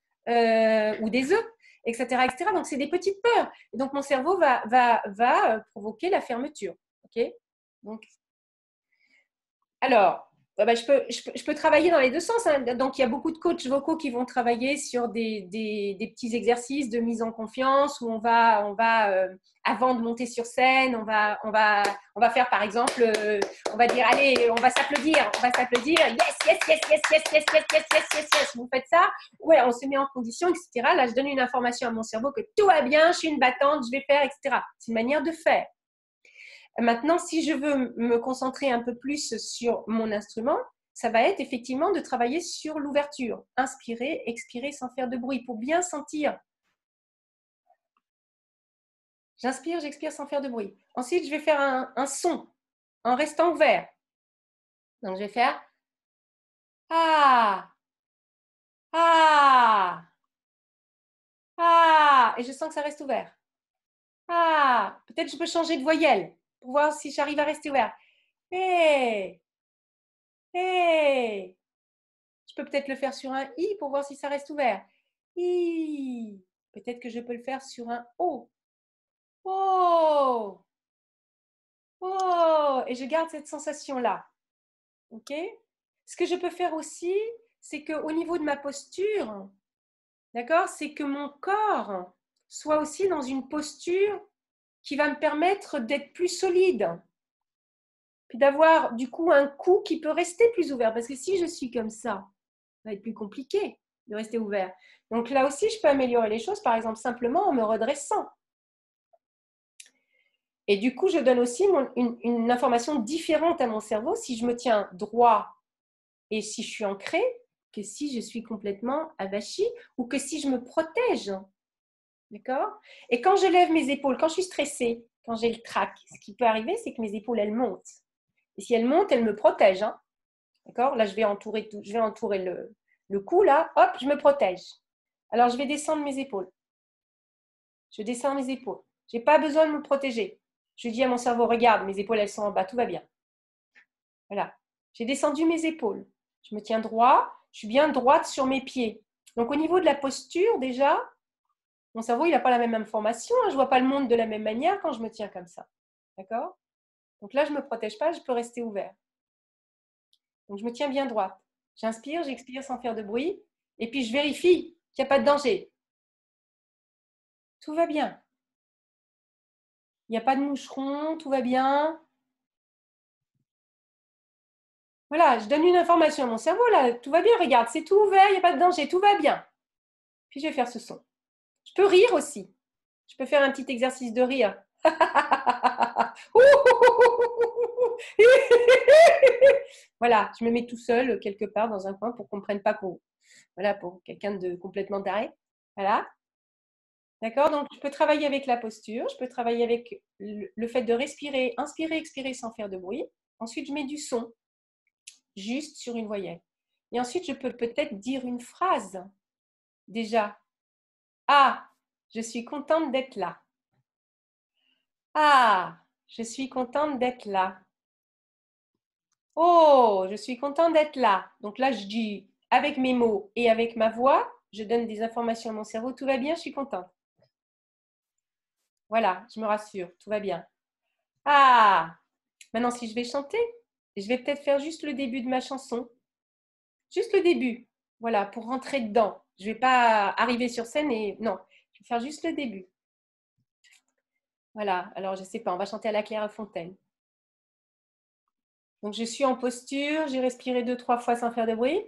S1: ou des œufs, etc., etc. Donc, c'est des petites peurs. Et donc, mon cerveau va provoquer la fermeture. OK? Donc, alors, je peux travailler dans les deux sens, hein. Donc, il y a beaucoup de coachs vocaux qui vont travailler sur des petits exercices de mise en confiance où on va avant de monter sur scène, on va faire par exemple, on va dire, allez, on va s'applaudir, yes, yes, yes, yes, yes, yes, yes, yes, yes, yes, yes. Vous faites ça, ouais, on se met en condition, etc. Là, je donne une information à mon cerveau que tout va bien, je suis une battante, je vais faire, etc. C'est une manière de faire. Maintenant, si je veux me concentrer un peu plus sur mon instrument, ça va être effectivement de travailler sur l'ouverture. Inspirer, expirer sans faire de bruit pour bien sentir. J'inspire, j'expire sans faire de bruit. Ensuite, je vais faire un son en restant ouvert. Donc, je vais faire Ah, Ah, Ah. Et je sens que ça reste ouvert. Ah, peut-être je peux changer de voyelle pour voir si j'arrive à rester ouvert. Hey, hey. Je peux peut-être le faire sur un I pour voir si ça reste ouvert. I. Peut-être que je peux le faire sur un O. Oh. Oh. Et je garde cette sensation-là. OK? Ce que je peux faire aussi, c'est qu'au niveau de ma posture, d'accord, c'est que mon corps soit aussi dans une posture qui va me permettre d'être plus solide. Puis d'avoir du coup un cou qui peut rester plus ouvert. Parce que si je suis comme ça va être plus compliqué de rester ouvert. Donc là aussi, je peux améliorer les choses, par exemple, simplement en me redressant. Et du coup, je donne aussi une information différente à mon cerveau si je me tiens droit et si je suis ancrée, que si je suis complètement avachie ou que si je me protège. D'accord? Et quand je lève mes épaules, quand je suis stressée, quand j'ai le trac, ce qui peut arriver, c'est que mes épaules, elles montent. Et si elles montent, elles me protègent. Hein? D'accord? Là, je vais entourer le cou, là, hop, je me protège. Alors, je vais descendre mes épaules. Je descends mes épaules. Je n'ai pas besoin de me protéger. Je dis à mon cerveau, regarde, mes épaules, elles sont en bas, tout va bien. Voilà. J'ai descendu mes épaules. Je me tiens droit. Je suis bien droite sur mes pieds. Donc, au niveau de la posture, déjà, mon cerveau, il n'a pas la même information. Je ne vois pas le monde de la même manière quand je me tiens comme ça. D'accord? Donc là, je ne me protège pas, je peux rester ouvert. Donc, je me tiens bien droite. J'inspire, j'expire sans faire de bruit. Et puis, je vérifie qu'il n'y a pas de danger. Tout va bien. Il n'y a pas de moucheron, tout va bien. Voilà, je donne une information à mon cerveau, là, tout va bien, regarde, c'est tout ouvert, il n'y a pas de danger, tout va bien. Puis je vais faire ce son. Je peux rire aussi. Je peux faire un petit exercice de rire. Voilà, je me mets tout seul quelque part dans un coin pour qu'on ne prenne pas qu'on. Voilà, pour quelqu'un de complètement taré. Voilà. D'accord? Donc, je peux travailler avec la posture, je peux travailler avec le fait de respirer, inspirer, expirer sans faire de bruit. Ensuite, je mets du son, juste sur une voyelle. Et ensuite, je peux peut-être dire une phrase. Déjà, ah, je suis contente d'être là. Ah, je suis contente d'être là. Oh, je suis contente d'être là. Donc là, je dis avec mes mots et avec ma voix, je donne des informations à mon cerveau. Tout va bien, je suis contente. Voilà, je me rassure, tout va bien. Ah, maintenant, si je vais chanter, je vais peut-être faire juste le début de ma chanson. Juste le début. Voilà, pour rentrer dedans. Je ne vais pas arriver sur scène et non, je vais faire juste le début. Voilà, alors je ne sais pas, on va chanter à la Clairefontaine. Donc je suis en posture, j'ai respiré 2-3 fois sans faire de bruit.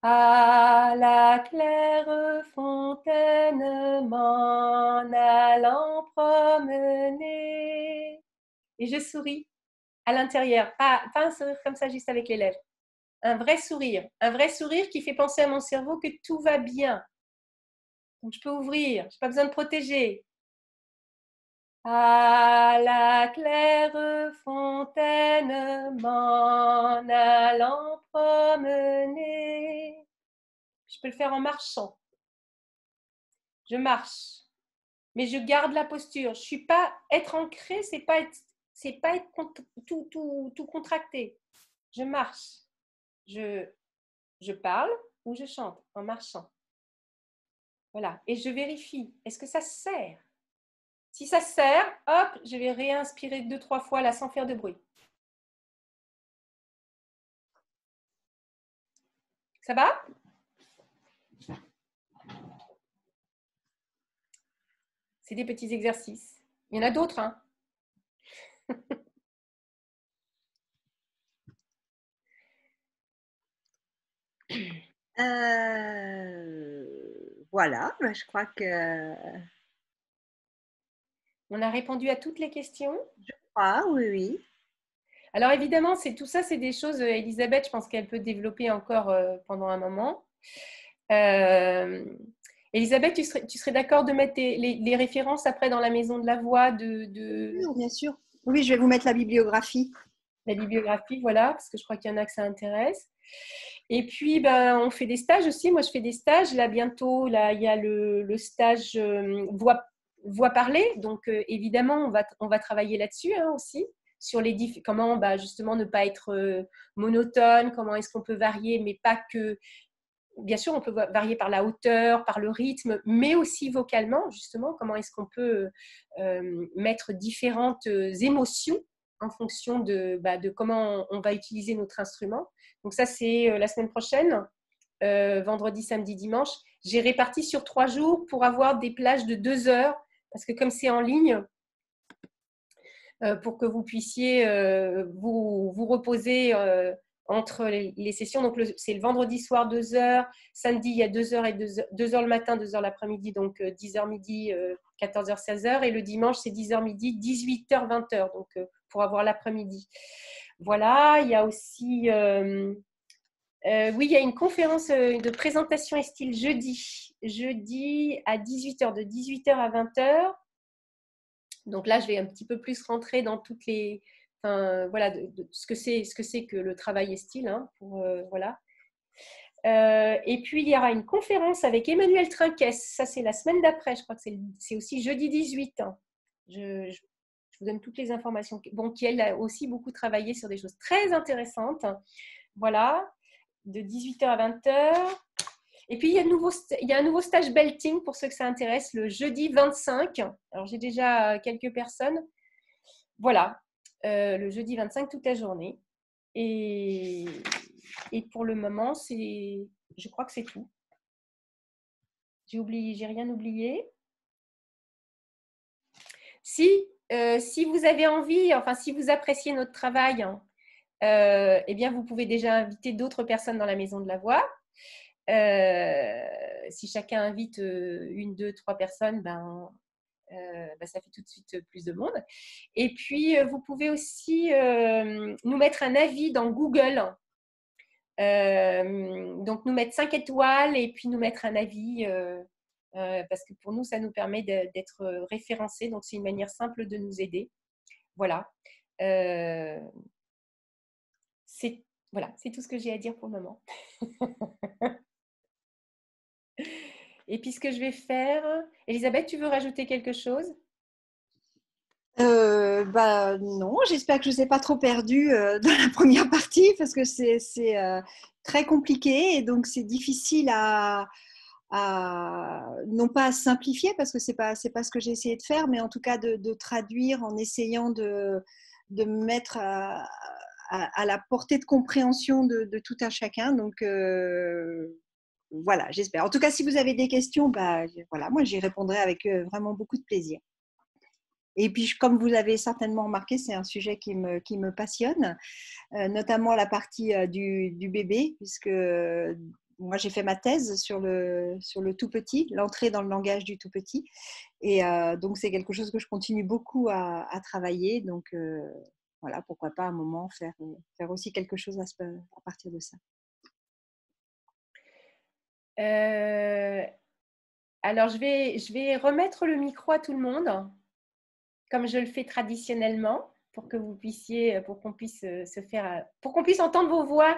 S1: À la Clairefontaine, m'en allant promener. Et je souris à l'intérieur, pas un sourire comme ça juste avec les lèvres. Un vrai sourire qui fait penser à mon cerveau que tout va bien. Donc je peux ouvrir, je n'ai pas besoin de protéger. À la Clairefontaine, m'en allant promener. Je peux le faire en marchant. Je marche, mais je garde la posture. Je suis pas être ancré, c'est pas être tout contracté. Je marche, je parle ou je chante en marchant. Voilà, et je vérifie. Est-ce que ça sert? Si ça sert, hop, je vais réinspirer 2-3 fois là sans faire de bruit. Ça va? C'est des petits exercices. Il y en a d'autres, hein?
S2: Voilà, je crois que...
S1: On a répondu à toutes les questions.
S2: Ah oui, oui.
S1: Alors évidemment, tout ça, c'est des choses, Elisabeth, je pense qu'elle peut développer encore pendant un moment. Elisabeth, tu serais d'accord de mettre les références après dans la maison de la voix
S2: Oui, bien sûr. Oui, je vais vous mettre la bibliographie.
S1: La bibliographie, voilà, parce que je crois qu'il y en a que ça intéresse. Et puis, ben, on fait des stages aussi. Moi, je fais des stages. Là, bientôt, là, il y a le stage voix parler. Donc, évidemment, on va travailler là-dessus hein, aussi, sur comment bah, justement ne pas être monotone, comment est-ce qu'on peut varier, mais pas que… Bien sûr, on peut varier par la hauteur, par le rythme, mais aussi vocalement, justement, comment est-ce qu'on peut mettre différentes émotions en fonction de comment on va utiliser notre instrument. Donc ça, c'est la semaine prochaine, vendredi, samedi, dimanche. J'ai réparti sur 3 jours pour avoir des plages de 2 heures, parce que comme c'est en ligne, pour que vous puissiez vous reposer entre les sessions. Donc, c'est le vendredi soir 2 heures, samedi il y a 2 heures et 2 heures le matin, 2 heures l'après-midi, donc 10h midi, 14h, 16h. Et le dimanche, c'est 10h midi, 18h, 20h, donc pour avoir l'après-midi. Voilà, il y a aussi… oui, il y a une conférence de présentation et style jeudi à 18h, de 18h à 20h. Donc là, je vais un petit peu plus rentrer dans toutes les… voilà, de ce que c'est que le travail et style. Hein, voilà. Et puis, il y aura une conférence avec Emmanuel Trinquès. Ça, c'est la semaine d'après. Je crois que c'est aussi jeudi 18. Hein. je vous donne toutes les informations. Bon, qui elle a aussi beaucoup travaillé sur des choses très intéressantes. Voilà, de 18h à 20h. Et puis, il y a un nouveau stage belting pour ceux que ça intéresse, le jeudi 25. Alors, j'ai déjà quelques personnes. Voilà, le jeudi 25, toute la journée. Et pour le moment, je crois que c'est tout. J'ai rien oublié. Si vous avez envie, enfin, si vous appréciez notre travail, eh bien, vous pouvez déjà inviter d'autres personnes dans la Maison de la Voix. Si chacun invite 1, 2, 3 personnes, ça fait tout de suite plus de monde. Et puis, vous pouvez aussi nous mettre un avis dans Google. Donc, nous mettre 5 étoiles et puis nous mettre un avis parce que pour nous, ça nous permet d'être référencés. Donc, c'est une manière simple de nous aider. Voilà. C'est tout ce que j'ai à dire pour le moment. Et puis, ce que je vais faire… Elisabeth, tu veux rajouter quelque chose ?
S2: Non, j'espère que je ne vous ai pas trop perdu dans la première partie parce que c'est très compliqué et donc c'est difficile non pas à simplifier parce que c'est pas ce que j'ai essayé de faire, mais en tout cas de traduire en essayant de mettre à la portée de compréhension de tout un chacun. Donc voilà, j'espère. En tout cas, si vous avez des questions, voilà, moi j'y répondrai avec vraiment beaucoup de plaisir. Et puis, comme vous l'avez certainement remarqué, c'est un sujet qui me passionne, notamment la partie du bébé, puisque moi, j'ai fait ma thèse sur le tout petit, l'entrée dans le langage du tout petit. Et donc, c'est quelque chose que je continue beaucoup à travailler. Donc, voilà, pourquoi pas à un moment faire aussi quelque chose à partir de ça.
S1: Alors, je vais remettre le micro à tout le monde, comme je le fais traditionnellement, pour qu'on puisse entendre vos voix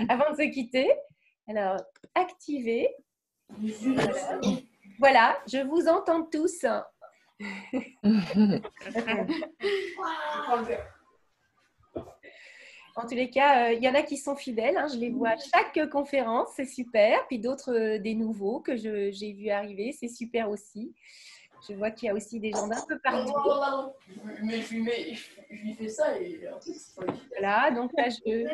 S1: avant de se quitter. Alors, activez. Voilà, je vous entends tous. En tous les cas, il y en a qui sont fidèles, hein, je les vois à chaque conférence, c'est super. Puis d'autres, des nouveaux que j'ai vu arriver, c'est super aussi. Je vois qu'il y a aussi des gens d'un peu partout.
S5: Mais je lui fais ça et
S1: voilà, donc là, je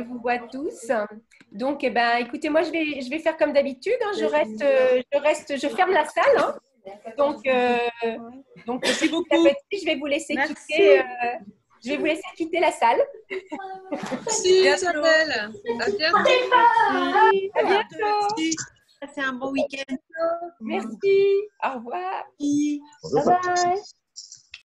S1: vous vois tous. Donc, écoutez, moi, je vais faire comme d'habitude. Hein, je ferme la salle. Hein. Donc,
S6: merci beaucoup.
S1: Je vais vous laisser quitter. Je vais vous laisser quitter la salle.
S6: Merci Isabelle. À bientôt.
S1: À bientôt.
S7: Passez un bon week-end.
S1: Merci. Au revoir.
S7: Bye bye.